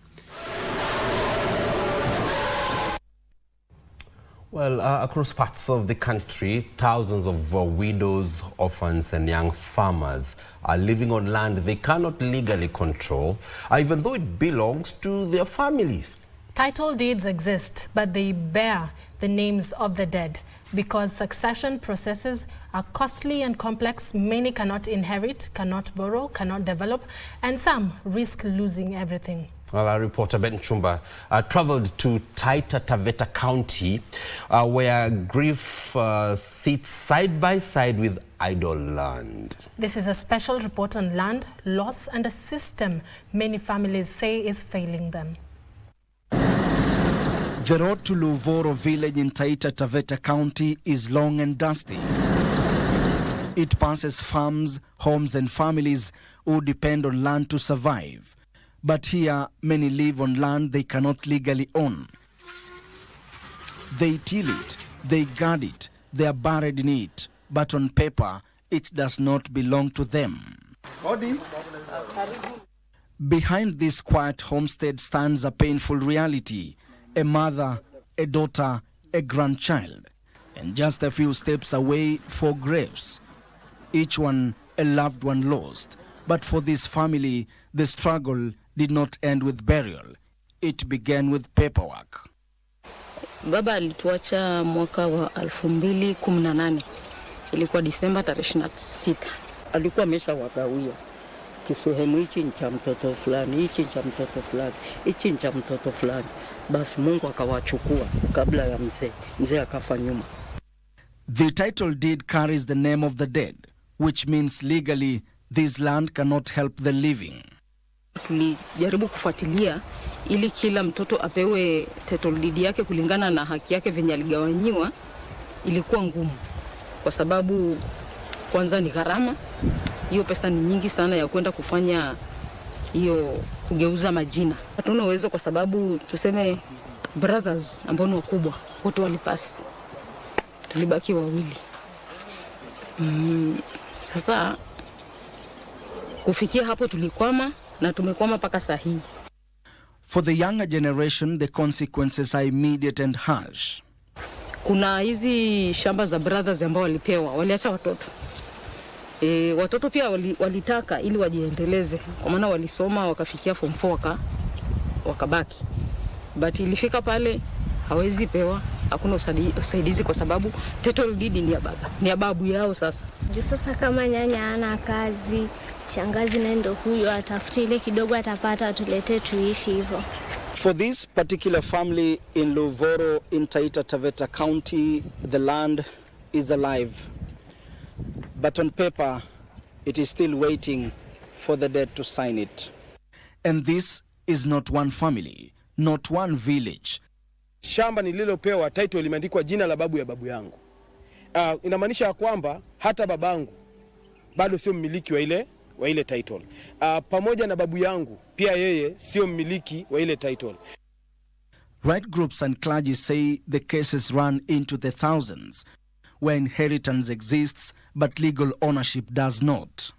Well, across parts of the country, thousands of widows, orphans and young farmers are living on land they cannot legally control, even though it belongs to their families. Title deeds exist, but they bear the names of the dead. Because succession processes are costly and complex, many cannot inherit, cannot borrow, cannot develop, and some risk losing everything. Well, our reporter Ben Chumba traveled to Taita Taveta County, where grief sits side by side with idle land. This is a special report on land, loss, and a system many families say is failing them. The road to Luvoro village in Taita Taveta County is long and dusty. It passes farms, homes, and families who depend on land to survive. But here, many live on land they cannot legally own. They till it, they guard it, they are buried in it, but on paper, it does not belong to them. Behind this quiet homestead stands a painful reality: a mother, a daughter, a grandchild, and just a few steps away, 4 graves. Each one a loved one lost. But for this family, the struggle did not end with burial. It began with paperwork. Baba alituacha mwaka wa 2018. Ilikuwa Disemba 26. Alikuwa ameshawagawia. Kisehemu hichi ni cha mtoto fulani, hichi ni cha mtoto fulani, hichi ni cha mtoto fulani. Basi Mungu akawachukua kabla ya mzee. Mzee akafa nyuma. The title deed carries the name of the dead, which means legally this land cannot help the living. Tulijaribu kufuatilia ili kila mtoto apewe title deed yake kulingana na haki yake venye aligawanyiwa. Ilikuwa ngumu kwa sababu kwanza ni gharama. Hiyo pesa ni nyingi sana ya kwenda kufanya hiyo kugeuza majina. Hatuna uwezo kwa sababu tuseme brothers ambao ni wakubwa wote walipasi. Tulibaki wawili. Sasa kufikia hapo tulikwama na tumekwama paka sahihi. For the younger generation, the consequences are immediate and harsh. Kuna hizi shamba za brothers ambao walipewa, waliacha watoto. Watoto pia walitaka ili wajiendeleze, kwa maana walisoma wakafikia form 4 wakabaki. But ilifika pale hawezi pewa, hakuna usaidizi kwa sababu title deed ni ya babu yao sasa. Sasa kama nyanya ana kazi, shangazi ndio huyo atafutie ile kidogo atapata tulete tuishi hivyo. For this particular family in Luvoro in Taita Taveta County, the land is alive. But on paper, it is still waiting for the dead to sign it. And this is not one family, not one village. Shamba nililopewa title limeandikwa jina la babu ya babu yangu. Inamaanisha kwamba hata babangu bado sio mmiliki wa ile title. Pamoja na babu yangu pia yeye sio mmiliki wa ile title. Right groups and clergy say the cases run into the thousands, where inheritance exists but legal ownership does not.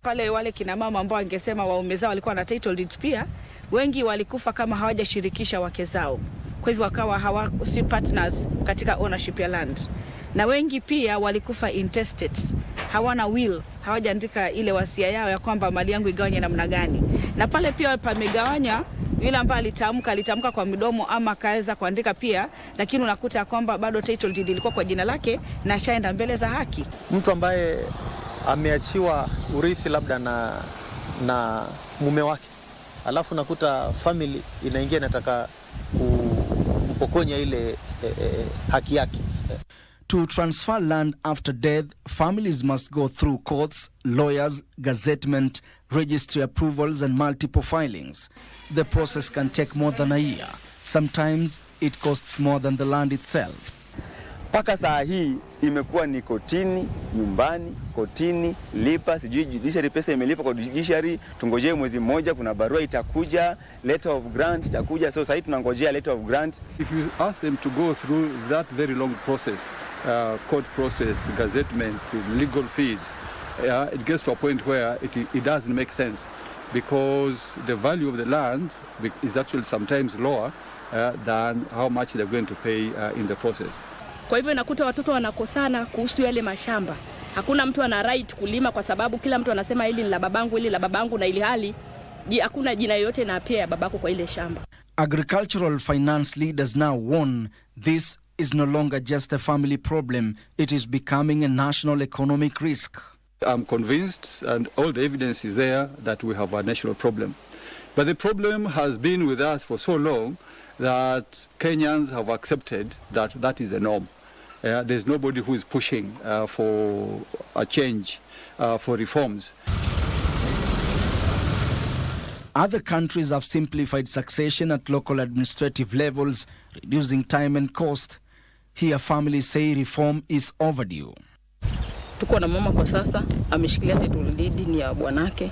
Pale wale kina mama ambao wangesema waume zao walikuwa na title deeds pia, wengi walikufa kama hawajashirikisha wake zao. Kwa hivyo wakawa si partners katika ownership ya land. Na wengi pia walikufa intestate. Hawana will, hawajaandika ile wasia yao ya kwamba mali yangu igawanye namna gani. Na pale pia pamegawanya yule ambaye alitamka kwa midomo ama kaeza kuandika pia, lakini unakuta kwamba bado title deed ilikuwa kwa jina lake na shaenda mbele za haki. Mtu ambaye ameachiwa urithi labda na mume wake, alafu nakuta family inaingia inataka kupokonya ile haki yake. To transfer land after death, families must go through courts, lawyers, gazettement, registry approvals and multiple filings. The process can take more than a year. Sometimes it costs more than the land itself. Paka saa hii imekuwa ni kotini, nyumbani, kotini, lipa, sijui judiciary pesa imelipa kwa judiciary, tungojee mwezi mmoja kuna barua itakuja, letter of grant itakuja, so sasa tunangojea letter of grant. If you ask them to go through that very long process, court process, gazettement, legal fees, it gets to a point where it doesn't make sense because the value of the land is actually sometimes lower than how much they're going to pay in the process. Kwa hivyo nakuta watoto wanakosana kuhusu yale mashamba. Hakuna mtu ana right kulima kwa sababu kila mtu anasema hili ni la babangu, hili la babangu, na ili hali hakuna jina yote na pia babako kwa ile shamba. Agricultural finance leaders now warn this is no longer just a family problem, it is becoming a national economic risk. I'm convinced, and all the evidence is there, that we have a national problem. But the problem has been with us for so long that Kenyans have accepted that that is the norm. There's nobody who is pushing for a change, for reforms. Other countries have simplified succession at local administrative levels, reducing time and cost. Here families say reform is overdue. Tuko na mama kwa sasa ameshikilia title deed ni ya bwanake.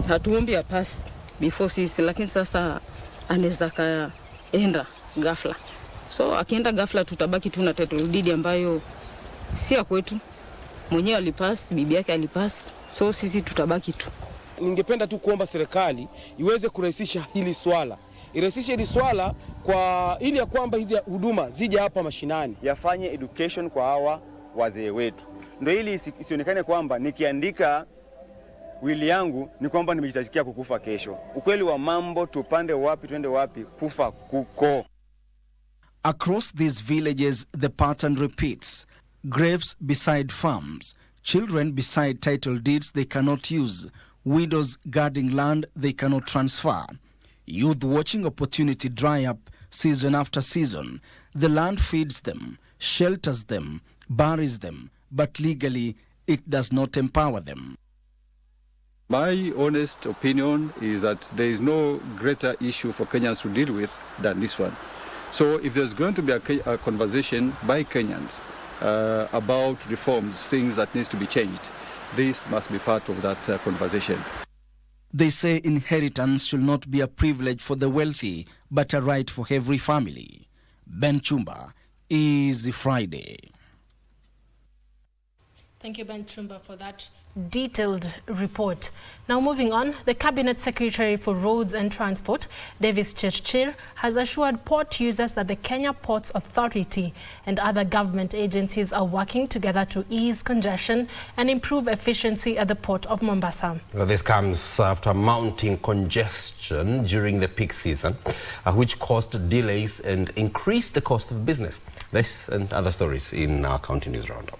Hatuombi apasi before sisi, lakini sasa anaweza kaenda ghafla. So akienda ghafla tutabaki tu na title deed ambayo si ya kwetu. Mwenyewe alipass, bibi yake alipass. So sisi tutabaki tu. Ningependa tu kuomba serikali iweze kurahisisha hili swala. Irahisishe hili swala kwa ili ya kwamba hizi huduma zije hapa mashinani. Yafanye education kwa hawa wazee wetu. Ndio ili isionekane kwamba nikiandika wili yangu ni kwamba nimejitakia kukufa kesho. Ukweli wa mambo, tupande wapi twende wapi, kufa kuko. Across these villages, the pattern repeats. Graves beside farms, children beside title deeds they cannot use, widows guarding land they cannot transfer, youth watching opportunity dry up season after season. The land feeds them, shelters them, buries them, but legally it does not empower them. My honest opinion is that there is no greater issue for Kenyans to deal with than this one. So if there's going to be a conversation by Kenyans about reforms, things that needs to be changed, this must be part of that conversation. They say inheritance should not be a privilege for the wealthy, but a right for every family. Ben Chumba, Easy Friday. Thank you, Ben Chumba, for that detailed report. Now moving on, the Cabinet Secretary for Roads and Transport, Davis Chirchir, has assured port users that the Kenya Ports Authority and other government agencies are working together to ease congestion and improve efficiency at the port of Mombasa. Well, this comes after mounting congestion during the peak season, which caused delays and increased the cost of business. This and other stories in our County News Roundup.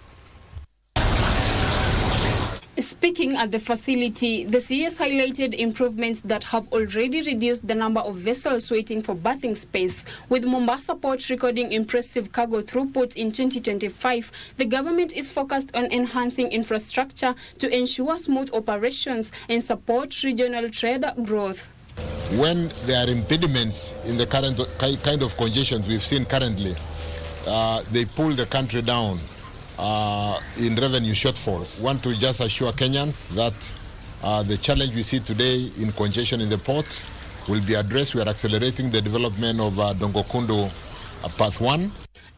Speaking at the facility, the CS highlighted improvements that have already reduced the number of vessels waiting for berthing space. With Mombasa Port recording impressive cargo throughput in 2025, the government is focused on enhancing infrastructure to ensure smooth operations and support regional trade growth. When there are impediments in the current kind of congestion we've seen currently, they pull the country down in revenue shortfalls. Want to just assure Kenyans that the challenge we see today in congestion in the port will be addressed. We are accelerating the development of Dongokundu Path 1.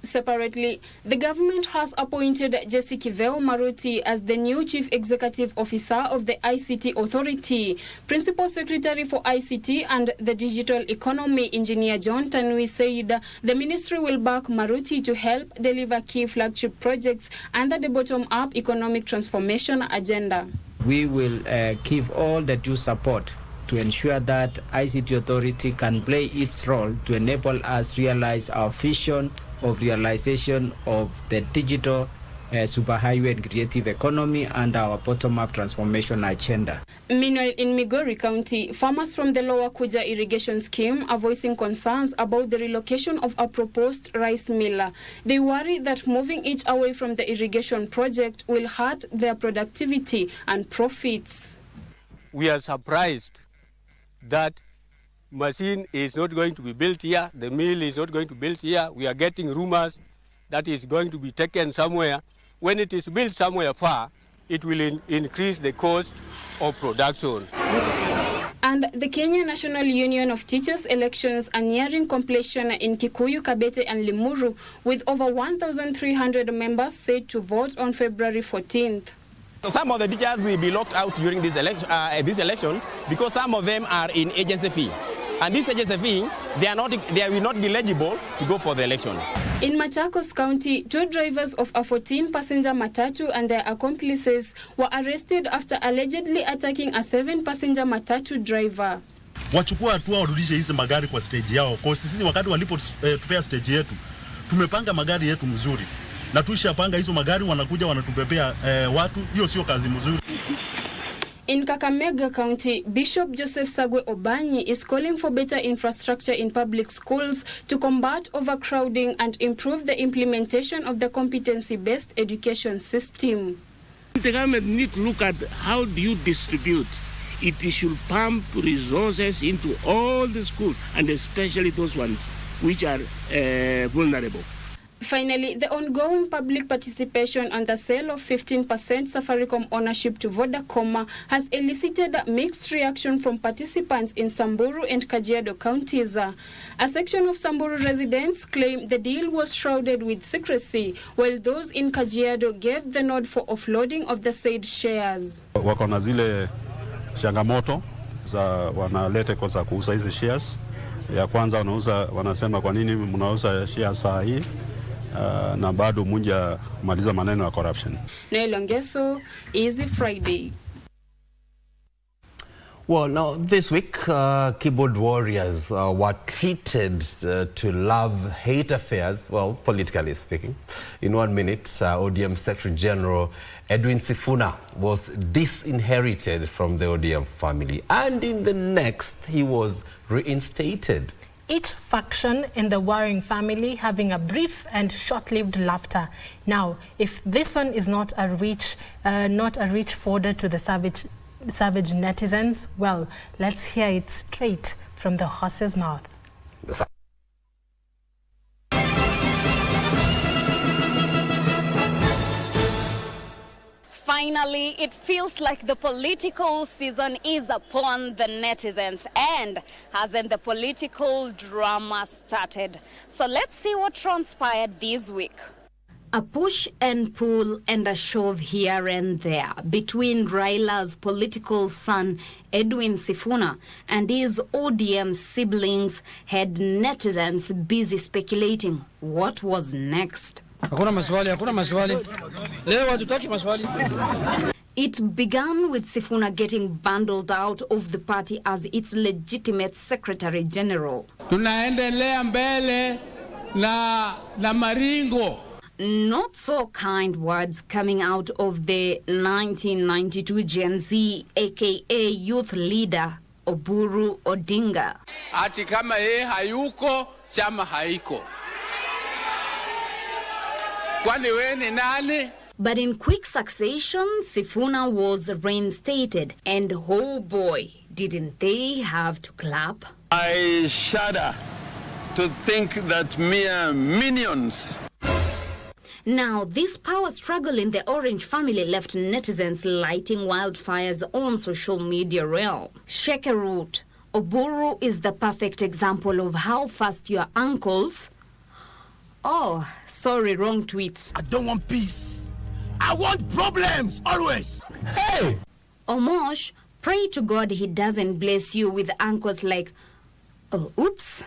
Separately, the government has appointed Jesse Kiveo Maruti as the new Chief Executive Officer of the ICT Authority. Principal Secretary for ICT and the Digital Economy, Engineer John Tanui, said the ministry will back Maruti to help deliver key flagship projects under the bottom-up economic transformation agenda. We will give all the due support to ensure that ICT Authority can play its role to enable us realize our vision of realization of the digital superhighway and creative economy and our bottom-up transformation agenda. Meanwhile, in Migori County, farmers from the Lower Kuja irrigation scheme are voicing concerns about the relocation of a proposed rice miller. They worry that moving it away from the irrigation project will hurt their productivity and profits. We are surprised that machine is not going to be built here, the mill is not going to be built here. We are getting rumors that it's going to be taken somewhere. When it is built somewhere far, it will increase the cost of production. And the Kenya National Union of Teachers elections are nearing completion in Kikuyu, Kibbett and Limuru, with over 1,300 members set to vote on February 14th. Some of the teachers will be locked out during these elections because some of them are in agency fee. And this agency fee, they will not be eligible to go for the election. In Machakos County, 2 drivers of a 14-passenger matatu and their accomplices were arrested after allegedly attacking a 7-passenger matatu driver. Wachukua hatua warudishe hizi magari kwa stage yao. Kwa sisi wakati walipo tupea stage yetu, tumepanga magari yetu mzuri. Na tushapanga hizo magari wanakuja wanatupepea watu, hiyo sio kazi mzuri. In Kakamega County, Bishop Joseph Sagwe Obanyi is calling for better infrastructure in public schools to combat overcrowding and improve the implementation of the competency-based education system. The government needs to look at how do you distribute. It should pump resources into all the schools, and especially those ones which are vulnerable. Finally, the ongoing public participation on the sale of 15% Safaricom ownership to Vodacom has elicited mixed reaction from participants in Samburu and Kajiado counties. A section of Samburu residents claim the deal was shrouded with secrecy, while those in Kajiado gave the nod for offloading of the said shares. Wako na zile changamoto za wanalete kwa kuuza hizi shares. Ya kwanza wanasema kwa nini mnauza shares saa hii? Na bado munja maliza maneno ya corruption. Nelongeso, Easy Friday. Well, now this week, keyboard warriors were treated to love-hate affairs, well, politically speaking. In 1 minute, ODM Secretary General Edwin Sifuna was disinherited from the ODM family, and in the next, he was reinstated. Each faction in the warring family having a brief and short-lived laughter. Now, if this one is not a reach fodder to the savage netizens, well, let's hear it straight from the horse's mouth. Finally, it feels like the political season is upon the netizens, and hasn't the political drama started? So let's see what transpired this week. A push and pull and a shove here and there between Raila's political son Edwin Sifuna and his ODM siblings had netizens busy speculating what was next. It began with Sifuna getting bundled out of the party as its legitimate Secretary General. Tunaendelea mbele na maringo. Not so kind words coming out of the 1992 Gen Z, aka youth leader Oburu Odinga. Ati kama yeye hayuko, chama haiko. Kwani wewe ni nani? But in quick succession, Sifuna was reinstated, and oh boy, didn't they have to clap? I shudder to think that mere minions. Now, this power struggle in the Orange family left netizens lighting wildfires on social media realm. Shekerut, Oburu is the perfect example of how fast your uncles... Oh, sorry, wrong tweet. I don't want peace. I want problems, always. Hey! Omosh, pray to God he doesn't bless you with uncles like... Oh, oops.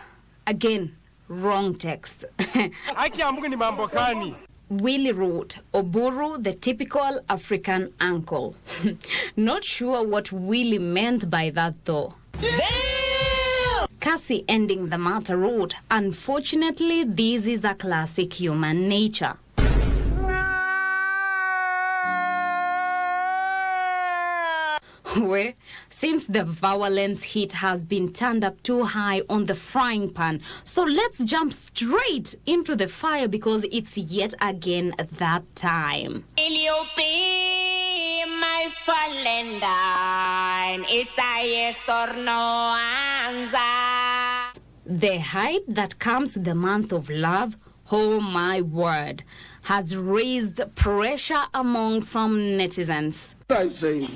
Again, wrong text. Willie wrote, Oburu, the typical African uncle. Not sure what Willie meant by that, though. Damn! Cassie, ending the matter, wrote, unfortunately, this is a classic human nature. Well, seems the violence heat has been turned up too high on the frying pan. So let's jump straight into the fire because it's yet again that time. My Valentine is a yes or no answer. The hype that comes with the month of love, oh my word, has raised pressure among some netizens. What are you saying?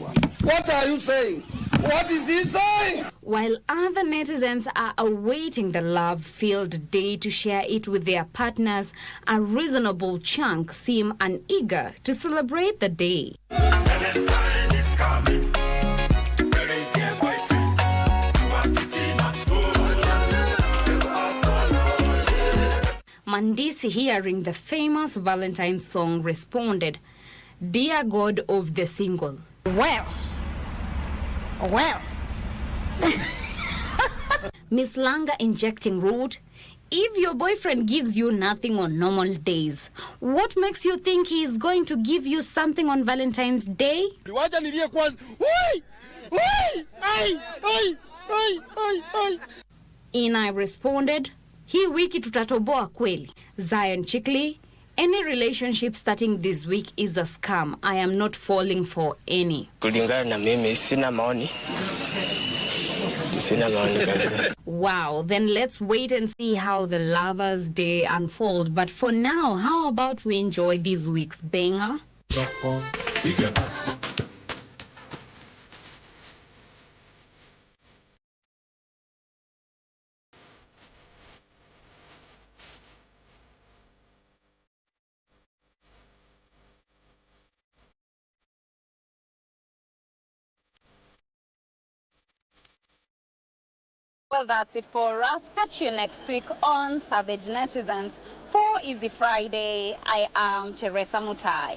What are you saying? What is he saying? While other netizens are awaiting the love-filled day to share it with their partners, a reasonable chunk seem uneager to celebrate the day. Valentine is coming. Where is your boyfriend? You are sitting at home. You are so lonely. Mandisi, hearing the famous Valentine song, responded, Dear God of the single. Well. Miss Langa injecting wrote, if your boyfriend gives you nothing on normal days, what makes you think he is going to give you something on Valentine's Day? I responded, hii wiki tutatoboa kweli. Zion Chikli, any relationship starting this week is a scam. I am not falling for any. Kulingana na mimi sina maoni. Wow, then let's wait and see how the Lovers' Day unfold. But for now, how about we enjoy this week's banger? Well, that's it for us. Catch you next week on Savage Netizens. For Easy Friday, I am Teresa Mutai.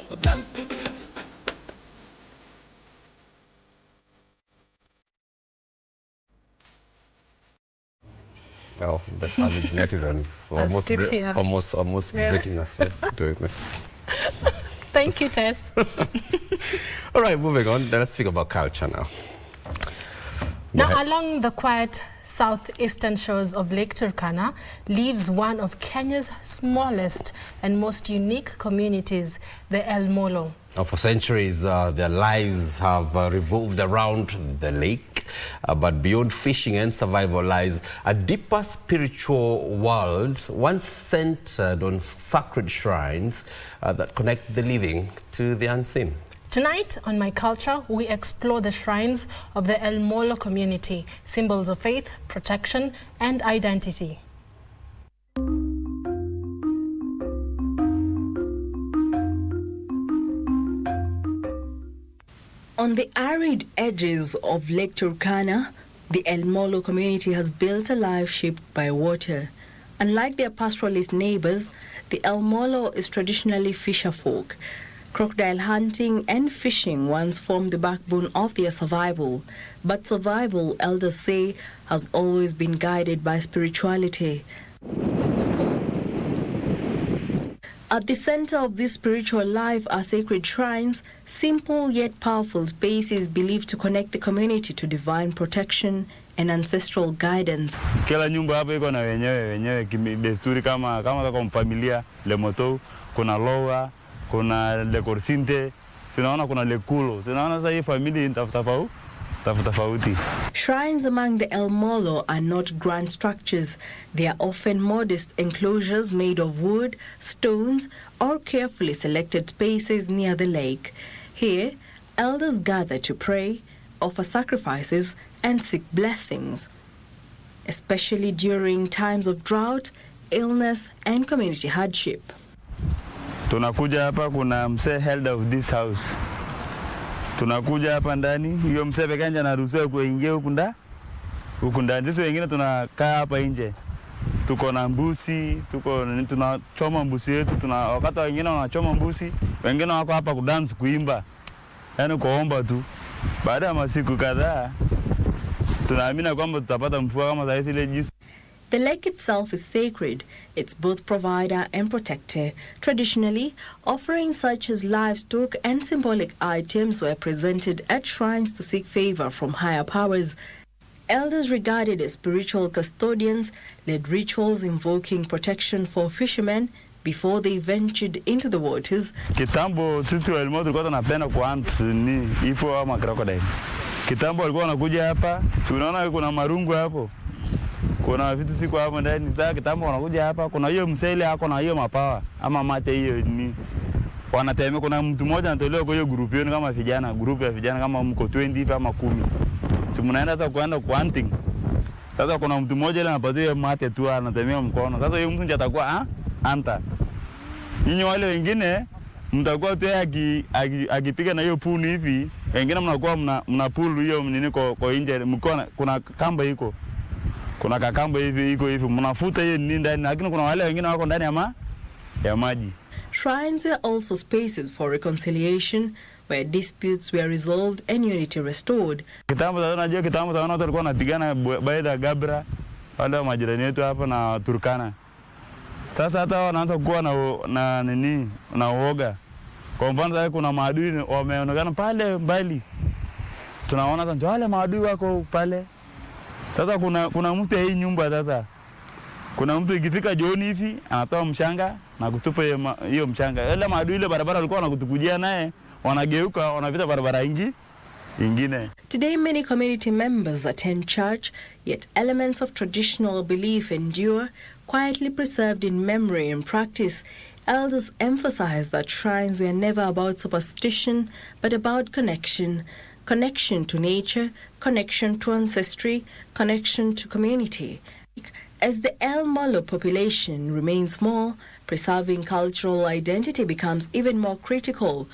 Well, the Savage Netizens almost breaking us. Thank you, Tess. All right, moving on. Let's speak about culture now. Now, along the quiet southeastern shores of Lake Turkana lives one of Kenya's smallest and most unique communities, the El Molo. For centuries, their lives have revolved around the lake, but beyond fishing and survival lies a deeper spiritual world, once centered on sacred shrines that connect the living to the unseen. Tonight on My Culture, we explore the shrines of the El Molo community, symbols of faith, protection, and identity. On the arid edges of Lake Turkana, the El Molo community has built a life shaped by water. Unlike their pastoralist neighbors, the El Molo is traditionally fisher folk. Crocodile hunting and fishing once formed the backbone of their survival. But survival, elders say, has always been guided by spirituality. At the center of this spiritual life are sacred shrines, simple yet powerful spaces believed to connect the community to divine protection and ancestral guidance. Kila nyumba hapa iko na wenyewe desturi kama kwa familia Lemoto, kuna Loa, kuna Le Corsinte, tunaona kuna Le Kulo. Tunaona sasa hii familia tofauti. Shrines among the El Molo are not grand structures. They are often modest enclosures made of wood, stones, or carefully selected spaces near the lake. Here, elders gather to pray, offer sacrifices, and seek blessings, especially during times of drought, illness, and community hardship. Tunakuja hapa, kuna mzee elder of this house. Tunakuja hapa ndani, hiyo mzee pekee ndiye anaruhusiwa kuingia huku ndani. Sisi wengine tunakaa hapa nje. Tuko na mbuzi, tunachoma mbuzi yetu, wakati wengine wanachoma mbuzi, wengine wako hapa kudance, kuimba. Yaani kuomba tu. Baada ya masiku kadhaa tunaamini kwamba tutapata mvua kama sasa ile jinsi. The lake itself is sacred. It's both provider and protector. Traditionally, offerings such as livestock and symbolic items were presented at shrines to seek favor from higher powers. Elders regarded as spiritual custodians led rituals invoking protection for fishermen before they ventured into the waters. Kitambo sisi wa El Molo tulikuwa tunapenda kuhunt ni ipo ama crocodile. Kitambo walikuwa wanakuja hapa, unaona kuna marungu hapo. Kuna vitu siku hapo ndani. Sasa kitambo wanakuja hapa, kuna hiyo msele hako na hiyo mapawa ama mate hiyo ni wanatembea. Kuna mtu mmoja anatolewa kwa hiyo group yenu kama vijana, group ya vijana kama mko 20 hivi ama 10. Si mnaenda sasa kuenda hunting. Sasa kuna mtu mmoja ile anapatiwa mate tu anatemea mkono. Sasa hiyo mtu ndiye atakuwa anta. Nyinyi wale wengine mtakuwa tu akipiga na hiyo puni hivi, wengine mnakuwa mna pull hiyo nini kwa nje, mkono kuna kamba iko. Kuna kakamba hivi iko hivi, mnafuta hiyo nini ndani, lakini kuna wale wengine wako ndani ya maji. Shrines were also spaces for reconciliation, where disputes were resolved and unity restored. Kitambo sana watu walikuwa wanapigana baada ya Gabra, wale majirani yetu hapa na Turkana. Sasa hata wanaanza kuwa na uoga. Kwa mfano sasa kuna maadui wameonekana pale mbali. Tunaona sasa wale maadui wako pale. Sasa kuna mtu hii nyumba sasa. Kuna mtu ikifika jioni hivi anatoa mchanga na kutupa hiyo mchanga. Ile maadui ile barabara walikuwa wanakutukujia naye, wanageuka wanapita barabara ingine. Today, many community members attend church, yet elements of traditional belief endure, quietly preserved in memory and practice. Elders emphasize that shrines were never about superstition, but about connection. Connection to nature, connection to ancestry, connection to community. As the El Molo population remains small, preserving cultural identity becomes even more critical.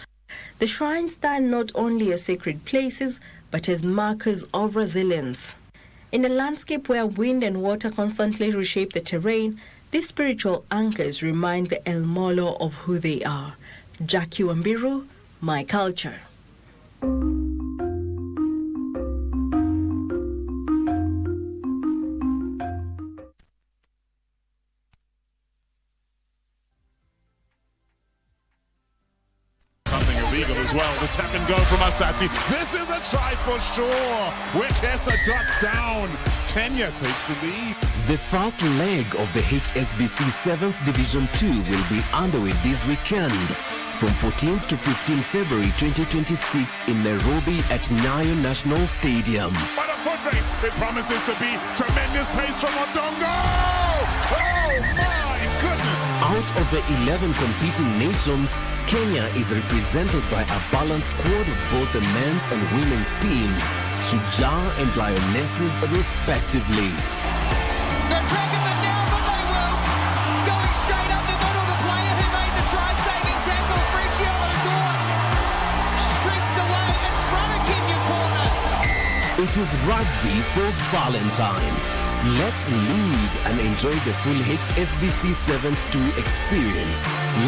The shrines stand not only as sacred places, but as markers of resilience. In a landscape where wind and water constantly reshape the terrain, these spiritual anchors remind the El Molo of who they are. Jackie Wambiru, My Culture. Something illegal as well. The tap and go from Asati. This is a try for sure. Wekesa ducks down. Kenya takes the lead. The first leg of the HSBC 7th Division 2 will be underway this weekend from 14th to 15th February 2026 in Nairobi at Nyayo National Stadium. But a foot race. It promises to be tremendous pace from Odongo. Oh my goodness. Out of the 11 competing nations, Kenya is represented by a balanced squad of both the men's and women's teams, Shujaa and Lionesses respectively. They're dragging them down, but they will. Going straight up the middle, the player who made the try-saving tackle, Fricio Odor, streaks away in front of Kenya corner. It is rugby for Valentine. Let's lose and enjoy the full HSBC 7th 2 experience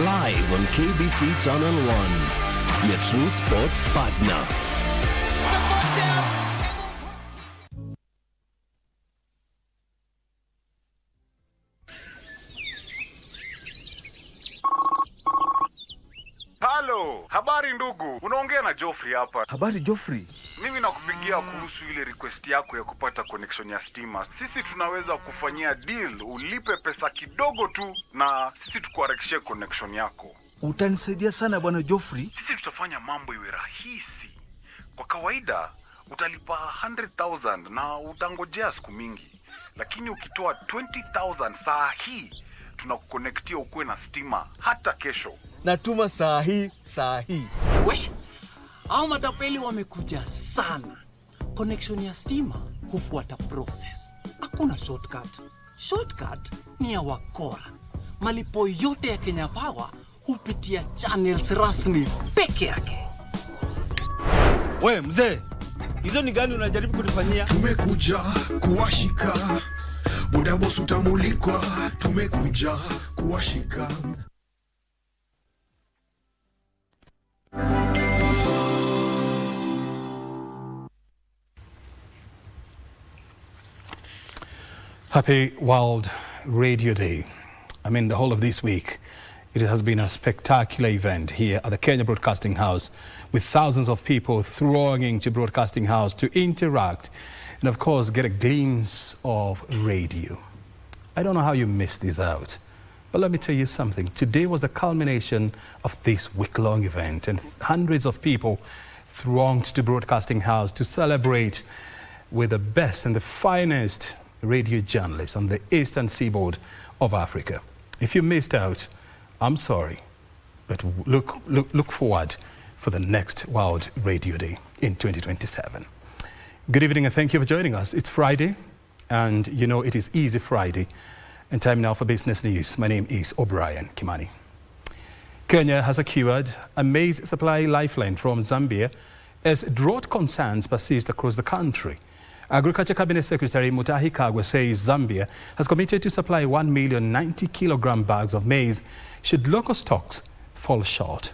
live on KBC Channel 1, your true sport partner. Halo, habari ndugu. Unaongea na Joffrey hapa. Habari Joffrey. Mimi nakupigia kuhusu ile request yako ya kupata connection ya stima. Sisi tunaweza kufanyia deal, ulipe pesa kidogo tu na sisi tukuharakishie connection yako. Utanisaidia sana bwana Joffrey. Sisi tutafanya mambo iwe rahisi. Kwa kawaida utalipa 100,000 na utangojea siku mingi. Lakini ukitoa 20,000 saa hii tunakuconnectia ukuwe na stima hata kesho. Natuma saa hii. We, hao matapeli wamekuja sana. Connection ya stima hufuata process. Hakuna shortcut. Shortcut ni ya wakora. Malipo yote ya Kenya Power hupitia channels rasmi peke yake. We mzee, hizo ni gani unajaribu kunifanyia? Tumekuja kuwashika. Boda boss utamulikwa. Tumekuja kuwashika. Happy World Radio Day. I mean, the whole of this week, it has been a spectacular event here at the Kenya Broadcasting House, with thousands of people thronging to Broadcasting House to interact and, of course, get a glimpse of radio. I don't know how you missed this out, but let me tell you something. Today was the culmination of this week-long event, and hundreds of people thronged to Broadcasting House to celebrate with the best and the finest radio journalists on the eastern seaboard of Africa. If you missed out, I'm sorry, but look forward for the next World Radio Day in 2027. Good evening and thank you for joining us. It's Friday, and you know it is Easy Friday, and time now for business news. My name is O'Brien Kimani. Kenya has secured a maize supply lifeline from Zambia as drought concerns persist across the country. Agriculture Cabinet Secretary Mutahi Kago says Zambia has committed to supply 1,090,000 kilogram bags of maize should local stocks fall short.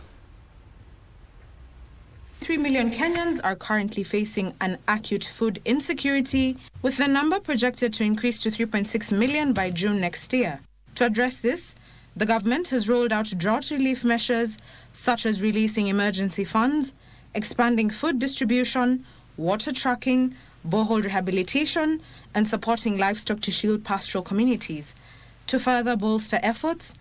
3 million Kenyans are currently facing an acute food insecurity, with the number projected to increase to 3.6 million by June next year. To address this, the government has rolled out drought relief measures such as releasing emergency funds, expanding food distribution, water tracking, borehole rehabilitation, and supporting livestock to shield pastoral communities. To further bolster efforts,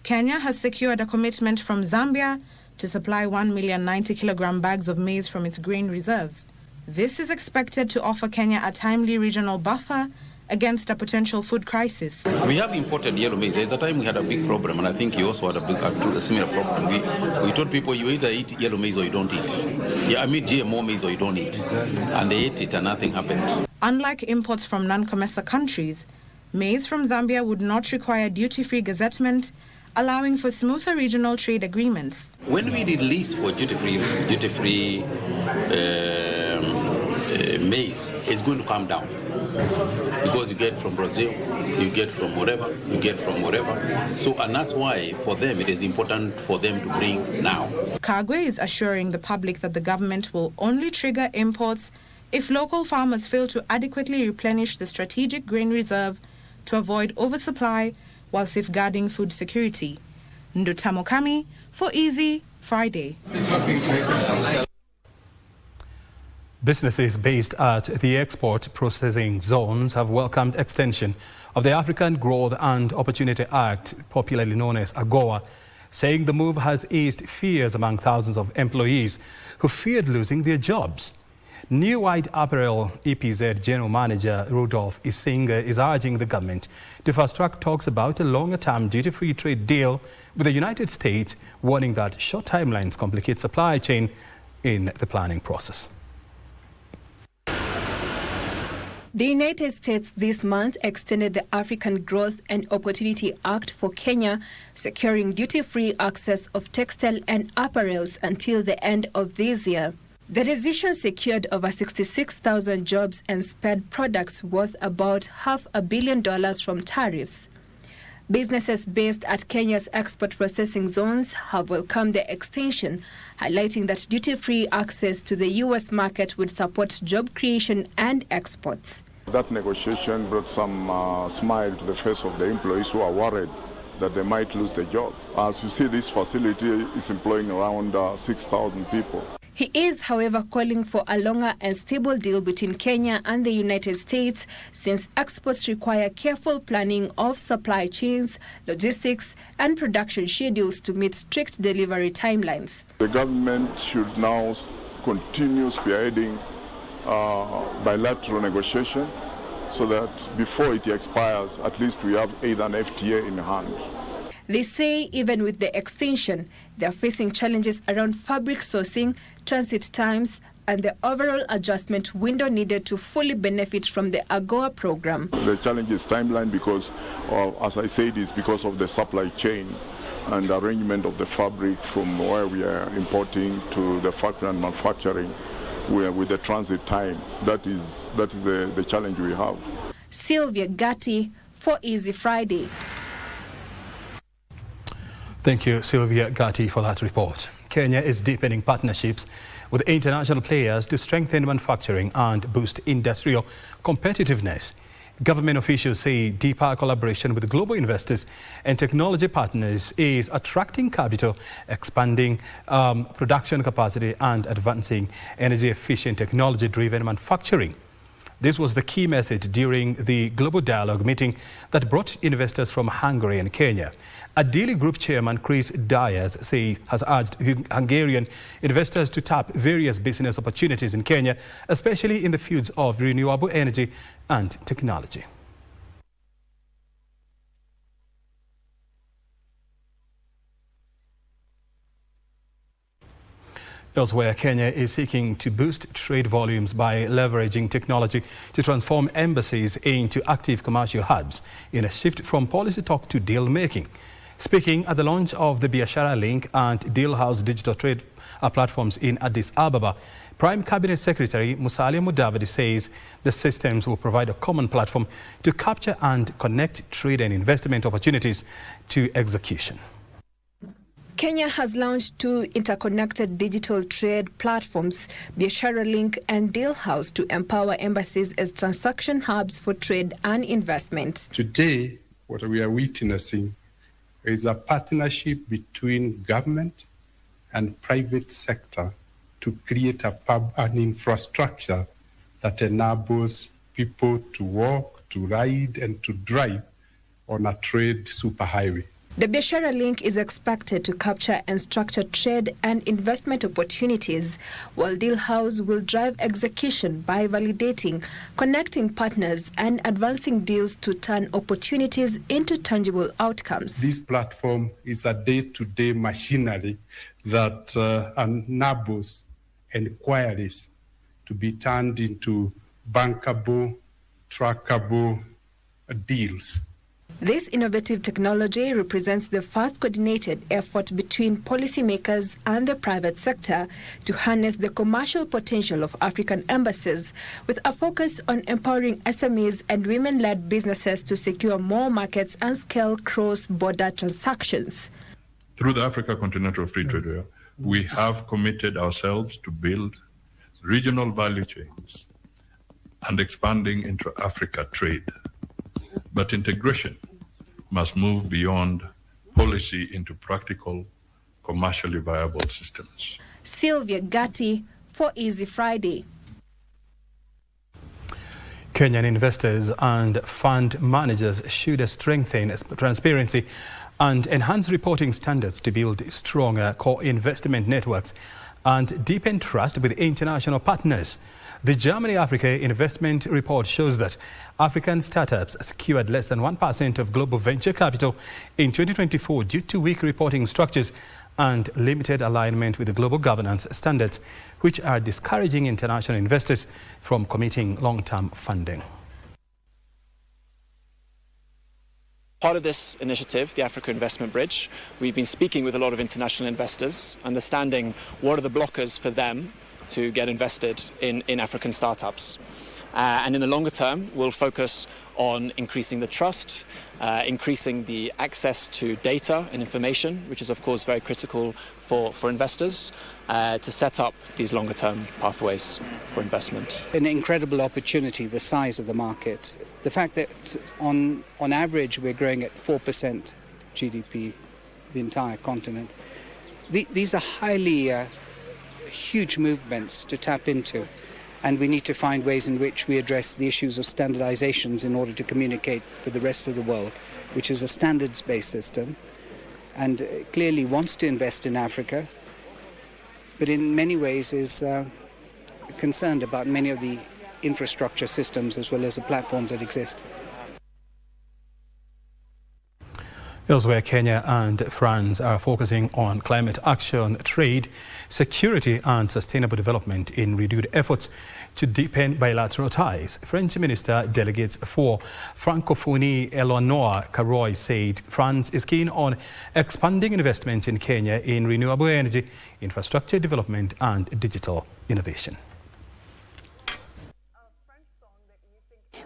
Kenya has secured a commitment from Zambia to supply 1,090,000 kilogram bags of maize from its grain reserves. This is expected to offer Kenya a timely regional buffer against a potential food crisis. We have imported yellow maize. There's a time we had a big problem, and I think you also had a similar problem. We told people you either eat yellow maize or you don't eat. Yeah, I mean GMO maize or you don't eat. And they ate it and nothing happened. Unlike imports from non-COMESA countries, maize from Zambia would not require duty-free gazettement, allowing for smoother regional trade agreements. When we release for duty-free maize, it's going to come down. Because you get from Brazil, you get from wherever, So, and that's why for them it is important for them to bring now. Kago is assuring the public that the government will only trigger imports if local farmers fail to adequately replenish the strategic grain reserve to avoid oversupply while safeguarding food security. Ndutamokami for Easy Friday. Businesses based at the export processing zones have welcomed extension of the African Growth and Opportunity Act, popularly known as AGOA, saying the move has eased fears among thousands of employees who feared losing their jobs. New White Apparel EPZ General Manager Rudolph Isinga is urging the government to fast-track talks about a longer-term duty-free trade deal with the United States, warning that short timelines complicate supply chain in the planning process. The United States this month extended the African Growth and Opportunity Act for Kenya, securing duty-free access of textile and apparels until the end of this year. The decision secured over 66,000 jobs and spared products worth about $500 million from tariffs. Businesses based at Kenya's export processing zones have welcomed the extension, highlighting that duty-free access to the U.S. market would support job creation and exports. That negotiation brought some smile to the face of the employees who are worried that they might lose their jobs. As you see, this facility is employing around 6,000 people. He is, however, calling for a longer and stable deal between Kenya and the United States, since exports require careful planning of supply chains, logistics, and production schedules to meet strict delivery timelines. The government should now continue spearheading bilateral negotiation so that before it expires, at least we have either an FTA in hand. They say even with the extension, they are facing challenges around fabric sourcing, transit times, and the overall adjustment window needed to fully benefit from the AGOA program. The challenge is timeline because, as I said, is because of the supply chain and arrangement of the fabric from where we are importing to the factory and manufacturing with the transit time. That is the challenge we have. Sylvia Gatti for Easy Friday. Thank you, Sylvia Gatti, for that report. Kenya is deepening partnerships with international players to strengthen manufacturing and boost industrial competitiveness. Government officials say deeper collaboration with global investors and technology partners is attracting capital, expanding production capacity, and advancing energy-efficient technology-driven manufacturing. This was the key message during the Global Dialogue meeting that brought investors from Hungary and Kenya. Adili Group Chairman Chris Dyers has urged Hungarian investors to tap various business opportunities in Kenya, especially in the fields of renewable energy and technology. Elsewhere, Kenya is seeking to boost trade volumes by leveraging technology to transform embassies into active commercial hubs in a shift from policy talk to deal making. Speaking at the launch of the Biashara Link and Deal House digital trade platforms in Addis Ababa, Prime Cabinet Secretary Musalia Mudavadi says the systems will provide a common platform to capture and connect trade and investment opportunities to execution. Kenya has launched two interconnected digital trade platforms, Biashara Link and Deal House, to empower embassies as transaction hubs for trade and investment. Today, what we are witnessing is a partnership between government and private sector to create an infrastructure that enables people to walk, to ride, and to drive on a trade superhighway. The Biashara link is expected to capture and structure trade and investment opportunities, while Deal House will drive execution by validating, connecting partners, and advancing deals to turn opportunities into tangible outcomes. This platform is a day-to-day machinery that enables inquiries to be turned into bankable, trackable deals. This innovative technology represents the first coordinated effort between policymakers and the private sector to harness the commercial potential of African embassies, with a focus on empowering SMEs and women-led businesses to secure more markets and scale cross-border transactions. Through the Africa Continental Free Trade Area, we have committed ourselves to build regional value chains and expanding intra-Africa trade. But integration must move beyond policy into practical, commercially viable systems. Sylvia Gatti for Easy Friday. Kenyan investors and fund managers should strengthen transparency and enhance reporting standards to build stronger core investment networks and deepen trust with international partners. The Germany Africa Investment Report shows that African startups secured less than 1% of global venture capital in 2024 due to weak reporting structures and limited alignment with the global governance standards, which are discouraging international investors from committing long-term funding. Part of this initiative, the Africa Investment Bridge, we've been speaking with a lot of international investors, understanding what are the blockers for them to get invested in African startups. And in the longer term, we'll focus on increasing the trust, increasing the access to data and information, which is of course very critical for investors, to set up these longer term pathways for investment. An incredible opportunity, the size of the market. The fact that on average we're growing at 4% GDP, the entire continent. These are highly huge movements to tap into, and we need to find ways in which we address the issues of standardizations in order to communicate with the rest of the world, which is a standards-based system and clearly wants to invest in Africa, but in many ways is concerned about many of the infrastructure systems as well as the platforms that exist. Elsewhere, Kenya and France are focusing on climate action, trade, security and sustainable development in renewed efforts to deepen bilateral ties. French Minister Delegates for Francophonie Eleanor Caroy said France is keen on expanding investments in Kenya in renewable energy, infrastructure development and digital innovation.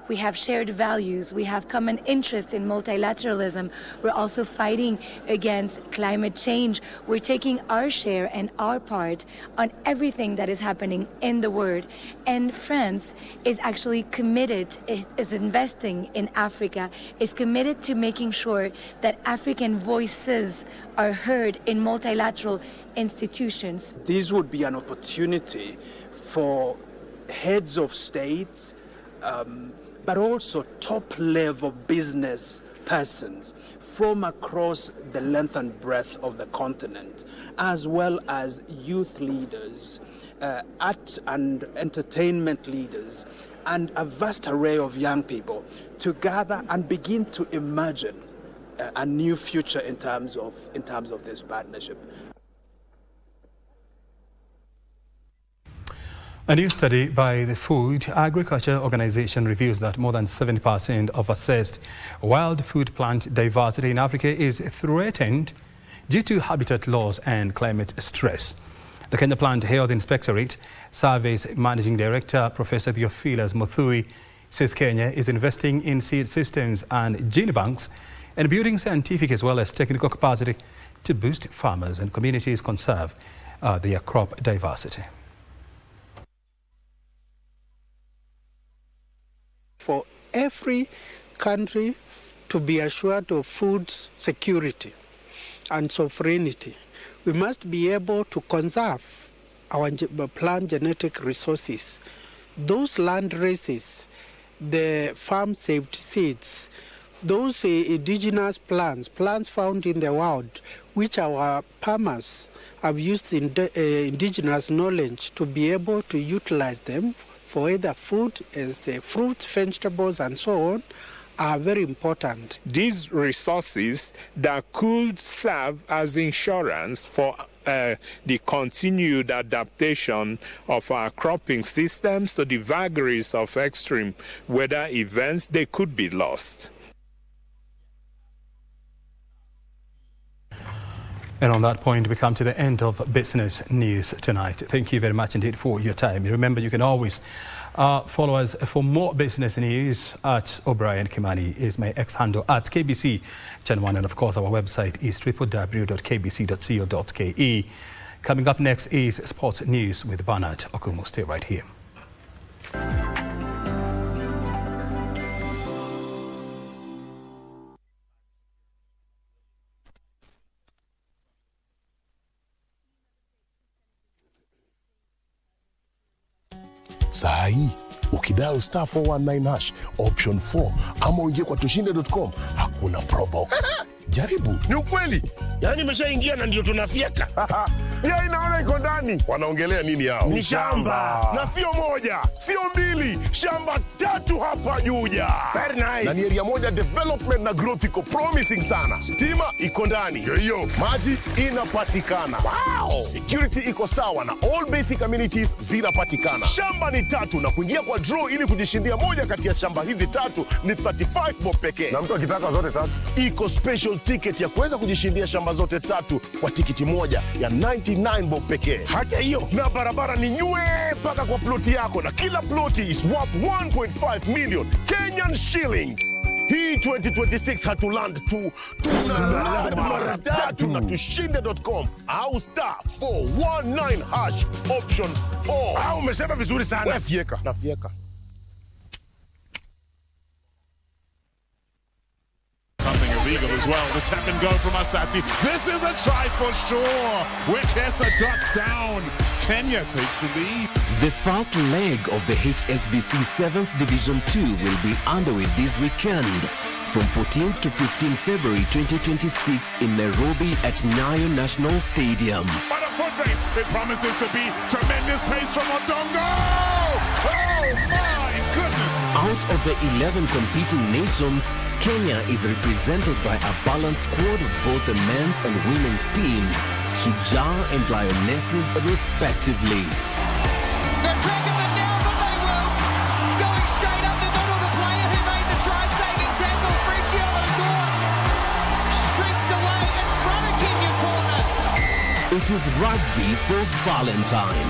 We have shared values, we have common interest in multilateralism. We're also fighting against climate change. We're taking our share and our part on everything that is happening in the world. And France is actually committed, is investing in Africa, is committed to making sure that African voices are heard in multilateral institutions. This would be an opportunity for heads of states, but also top-level business persons from across the length and breadth of the continent, as well as youth leaders, art and entertainment leaders, and a vast array of young people to gather and begin to imagine a new future in terms of this partnership. A new study by the Food Agriculture Organization reveals that more than 70% of assessed wild food plant diversity in Africa is threatened due to habitat loss and climate stress. The Kenya Plant Health Inspectorate Surveys Managing Director Professor Theophilus Muthui says Kenya is investing in seed systems and gene banks and building scientific as well as technical capacity to boost farmers and communities conserve their crop diversity. For every country to be assured of food security and sovereignty, we must be able to conserve our plant genetic resources. Those land races, the farm-saved seeds, those indigenous plants found in the wild, which our farmers have used indigenous knowledge to be able to utilize them for either food, as fruits, vegetables, and so on, are very important. These resources that could serve as insurance for the continued adaptation of our cropping systems to the vagaries of extreme weather events, they could be lost. And on that point, we come to the end of business news tonight. Thank you very much indeed for your time. Remember, you can always follow us for more business news at O'Brien Kimani is my ex-handle at KBC Channel 1. And of course, our website is www.kbc.co.ke. Coming up next is sports news with Bernard Okumu. Stay right here. Saa hii ukidial star 419 hash option 4 ama uingie kwa tushinde.com, hakuna probox. Jaribu, ni ukweli. Yaani nimeshaingia na ndio tunafyeka. Ya inaona iko ndani. Wanaongelea nini hao? Ni shamba. Na sio moja, sio mbili, shamba 3 hapa Juja. Very nice. Na ni area moja development na growth iko promising sana. Stima iko ndani. Hiyo, maji inapatikana. Wow. Security iko sawa na all basic amenities zinapatikana. Shamba ni 3 na kuingia kwa draw ili kujishindia moja kati ya shamba hizi 3 ni 35 bob pekee. Na mtu akitaka zote 3, iko special ticket ya kuweza kujishindia shamba zote 3 kwa tikiti moja ya 99 bob pekee. Hata hiyo, na barabara ni nywe mpaka kwa ploti yako, na kila ploti is worth 1.5 million Kenyan shillings. Hii 2026 hatuland tu, tunaland mara 3 na tushinde.com au star 419 hash option 4. Au umesema vizuri sana. Wewe fieka. Na fieka. Something illegal as well. The tap and go from Asati. This is a try for sure. Wekesa ducks down. Kenya takes the lead. The first leg of the HSBC 7th Division 2 will be underway this weekend from 14th to 15th February 2026 in Nairobi at Nyayo National Stadium. But a foot race. It promises to be tremendous pace from Odongo. Oh my goodness. Out of the 11 competing nations, Kenya is represented by a balanced squad of both the men's and women's teams, Shujaa and Lionesses respectively. They're dragging them down, but they will. Going straight up the middle, the player who made the try-saving tackle, Fricio Odor, streaks away in front of Kenya corner. It is rugby for Valentine.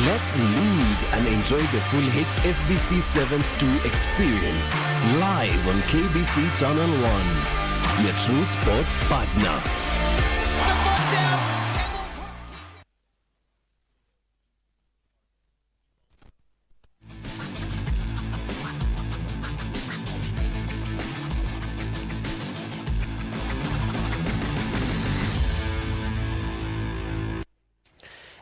Let's lose and enjoy the full HSBC 7th 2 experience live on KBC Channel 1, your true sport partner.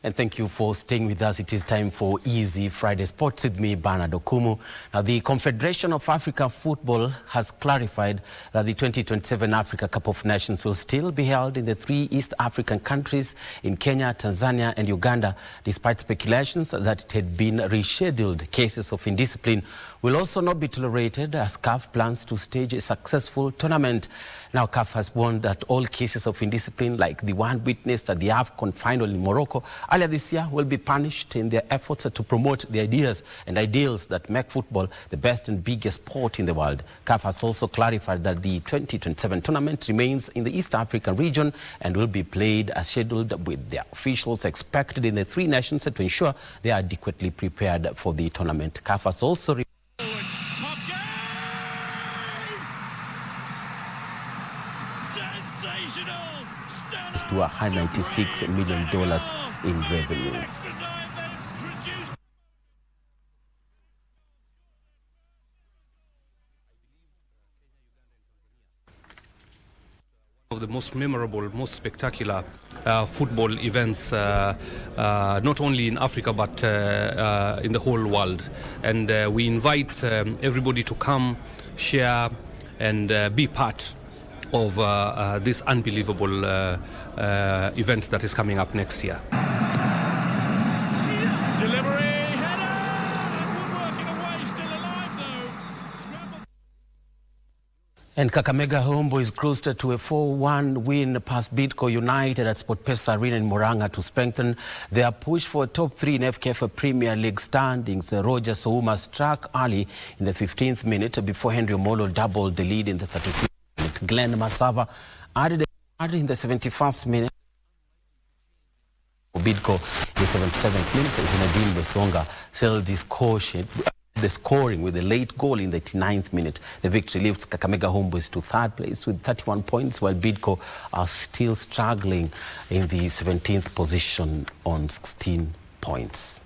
And thank you for staying with us. It is time for Easy Friday Sports with me, Bernard Okumu. Now, the Confederation of Africa Football has clarified that the 2027 Africa Cup of Nations will still be held in the 3 East African countries in Kenya, Tanzania and Uganda, despite speculations that it had been rescheduled. Cases of indiscipline will also not be tolerated as CAF plans to stage a successful tournament. Now, CAF has warned that all cases of indiscipline, like the one witnessed at the AFCON final in Morocco earlier this year, will be punished in their efforts to promote the ideas and ideals that make football the best and biggest sport in the world. CAF has also clarified that the 2027 tournament remains in the East African region and will be played as scheduled, with the officials expected in the 3 nations to ensure they are adequately prepared for the tournament. CAF has also to $196 million in revenue. Of the most memorable, most spectacular football events, not only in Africa but in the whole world. And we invite everybody to come, share and be part of this unbelievable event that is coming up next year. And Kakamega Homeboys cruised to a 4-1 win past Bidco United at SportPesa Arena in Murang'a to strengthen their push for top 3 in FKF Premier League standings. Roger Souma struck early in the 15th minute before Henry Molo doubled the lead in the 35th minute. Glenn Masava added in the 71st minute. Bidco in the 77th minute. Zinedine Besonga sealed the scoring with a late goal in the 89th minute. The victory lifts Kakamega Homeboys to 3rd place with 31 points, while Bidco are still struggling in the 17th position on 16 points.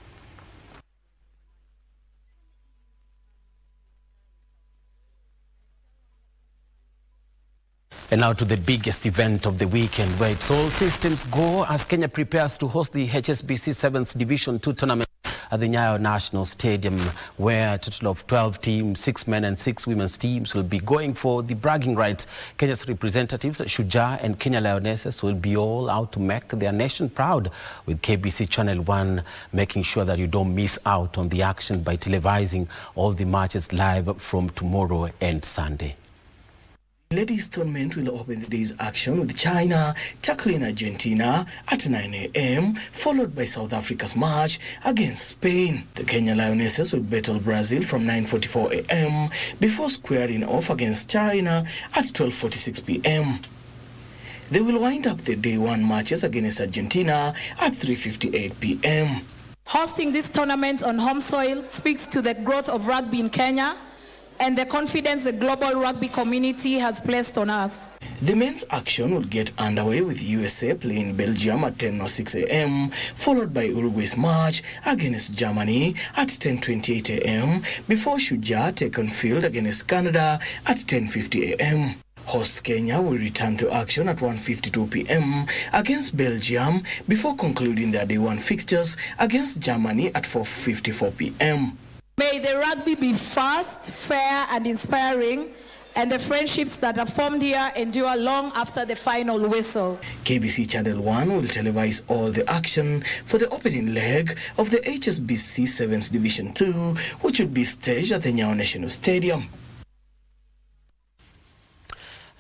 And now to the biggest event of the weekend, where it's all systems go as Kenya prepares to host the HSBC 7th Division 2 tournament at the Nyayo National Stadium, where a total of 12 teams, 6 men and 6 women's teams, will be going for the bragging rights. Kenya's representatives, Shujaa and Kenya Lionesses, will be all out to make their nation proud, with KBC Channel 1 making sure that you don't miss out on the action by televising all the matches live from tomorrow and Sunday. Ladies tournament will open the day's action with China tackling Argentina at 9 a.m, followed by South Africa's match against Spain. The Kenya Lionesses will battle Brazil from 9:44 a.m. before squaring off against China at 12:46 p.m. They will wind up the day 1 matches against Argentina at 3:58 p.m. Hosting this tournament on home soil speaks to the growth of rugby in Kenya and the confidence the global rugby community has placed on us. The men's action will get underway with USA playing Belgium at 10:06 a.m, followed by Uruguay's match against Germany at 10:28 a.m, before Shujaa take on field against Canada at 10:50 a.m. Host Kenya will return to action at 1:52 p.m. against Belgium before concluding their day 1 fixtures against Germany at 4:54 p.m. May the rugby be fast, fair and inspiring, and the friendships that are formed here endure long after the final whistle. KBC Channel 1 will televise all the action for the opening leg of the HSBC 7th Division 2, which will be staged at the Nyayo National Stadium.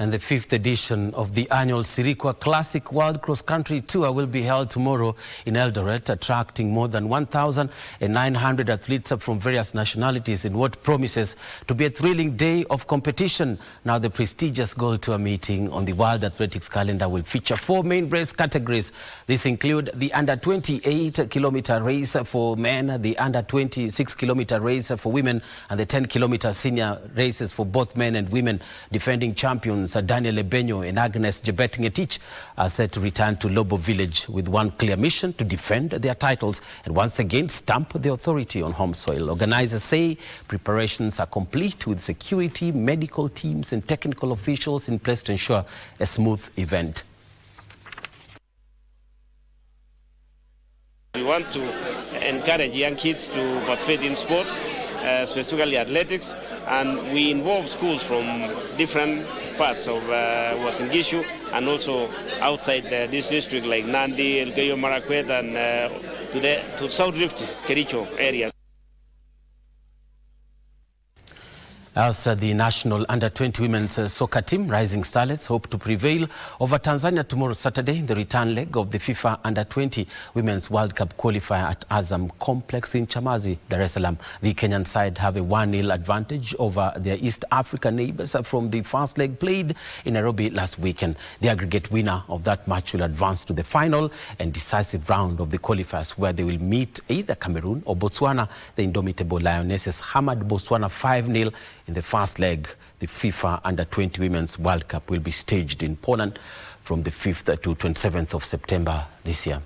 And the 5th edition of the annual Sirikwa Classic World Cross Country Tour will be held tomorrow in Eldoret, attracting more than 1,900 athletes from various nationalities in what promises to be a thrilling day of competition. Now, the prestigious Gold Tour meeting on the World Athletics calendar will feature 4 main race categories. These include the under 28-kilometer race for men, the under 26-kilometer race for women, and the 10-kilometer senior races for both men and women. Defending champions Daniel Ebenyo and Agnes Jebet-Ngetich are set to return to Lobo Village with one clear mission: to defend their titles and once again stamp the authority on home soil. Organizers say preparations are complete, with security, medical teams and technical officials in place to ensure a smooth event. We want to encourage young kids to participate in sports, specifically athletics, and we involve schools from different parts of Uasin Gishu and also outside this district like Nandi, Elgeyo Marakwet, and to South Rift, Kericho areas. As the national under-20 women's soccer team, Rising Starlets, hope to prevail over Tanzania tomorrow Saturday in the return leg of the FIFA Under-20 Women's World Cup qualifier at Azam Complex in Chamazi, Dar es Salaam. The Kenyan side have a 1-0 advantage over their East African neighbors from the first leg played in Nairobi last weekend. The aggregate winner of that match will advance to the final and decisive round of the qualifiers, where they will meet either Cameroon or Botswana. The indomitable Lionesses hammered Botswana 5-0 in the first leg. The FIFA Under-20 Women's World Cup will be staged in Poland from the 5th to 27th of September this year.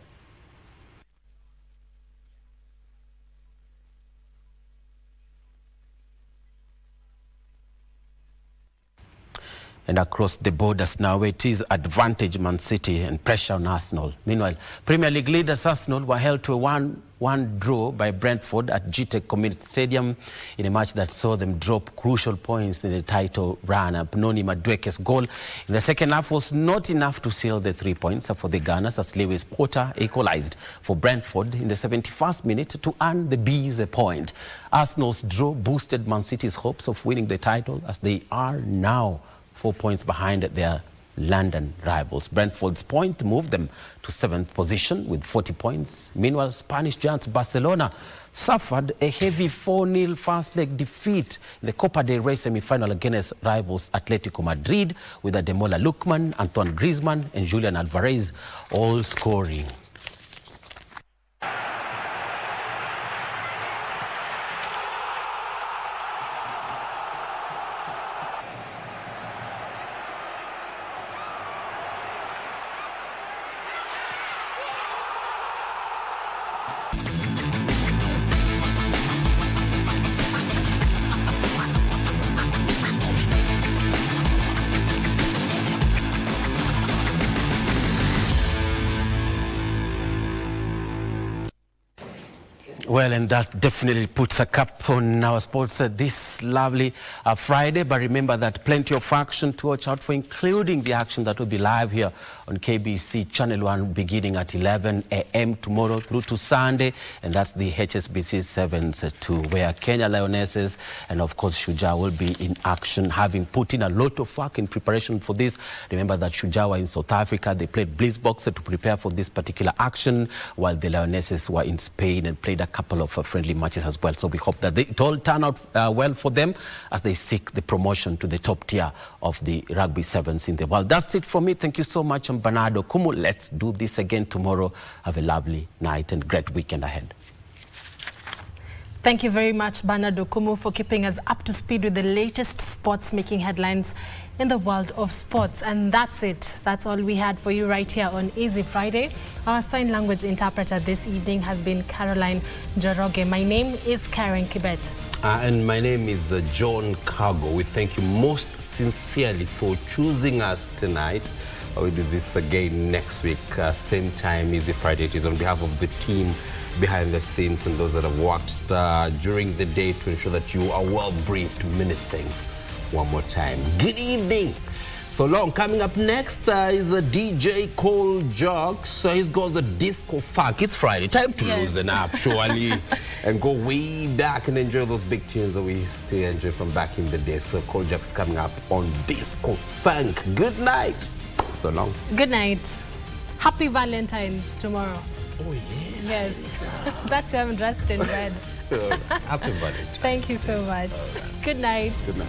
And across the borders now, it is advantage Man City and pressure on Arsenal. Meanwhile, Premier League leaders Arsenal were held to a 1-1 draw by Brentford at GTEC Community Stadium in a match that saw them drop crucial points in the title run. Pnoni Madueke's goal in the second half was not enough to seal the 3 points for the Gunners as Lewis Potter equalized for Brentford in the 71st minute to earn the Bees a point. Arsenal's draw boosted Man City's hopes of winning the title as they are now 4 points behind their London rivals. Brentford's point moved them to 7th position with 40 points. Meanwhile, Spanish giants Barcelona suffered a heavy 4-0 first-leg defeat in the Copa del Rey semi-final against rivals Atletico Madrid, with Ademola Lookman, Antoine Griezmann and Julian Alvarez all scoring. Well, and that definitely puts a cap on our sports this lovely Friday. But remember that plenty of action to watch out for, including the action that will be live here on KBC Channel 1 beginning at 11 a.m. tomorrow through to Sunday. And that's the HSBC Sevens 2, where Kenya Lionesses and, of course, Shujaa will be in action, having put in a lot of work in preparation for this. Remember that Shujaa were in South Africa. They played Blitzbox to prepare for this particular action, while the Lionesses were in Spain and played a couple of friendly matches as well. So we hope that it all turn out well for them as they seek the promotion to the top tier of the rugby sevens in the world. That's it from me. Thank you so much. I'm Bernardo Kumu. Let's do this again tomorrow. Have a lovely night and great weekend ahead. Thank you very much, Bernardo Kumu, for keeping us up to speed with the latest sports making headlines in the world of sports. And that's it. That's all we had for you right here on Easy Friday. Our sign language interpreter this evening has been Caroline Joroge. My name is Carren Kibbett. And my name is John Kago. We thank you most sincerely for choosing us tonight. We'll do this again next week, same time, Easy Friday. It is on behalf of the team behind the scenes and those that have worked during the day to ensure that you are well briefed. Minute things one more time. Good evening. So long. Coming up next is a DJ Cole Jocks. He's got the disco funk. It's Friday. Time to loosen up, surely, and go way back and enjoy those big tunes that we still enjoy from back in the day. So Cole Jocks coming up on disco funk. Good night. So long. Good night. Happy Valentine's tomorrow. Oh, yeah. Yes. That's why I'm dressed in red. Happy Valentine's. Thank you so much. Right. Good night. Good night.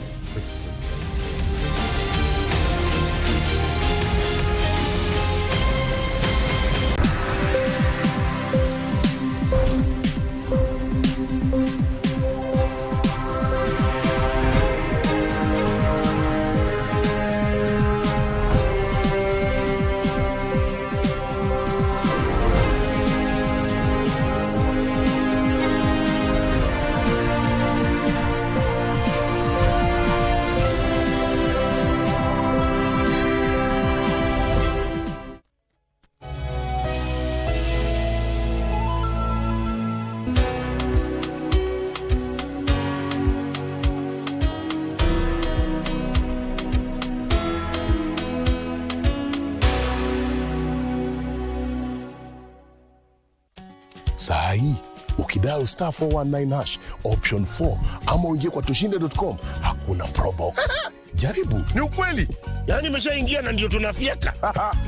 Sahi, ukidial star 419 hash option 4 ama uingie kwa tushinde.com, hakuna pro box. Jaribu. Ni ukweli. Yaani nimeshaingia na ndio tunafyeka.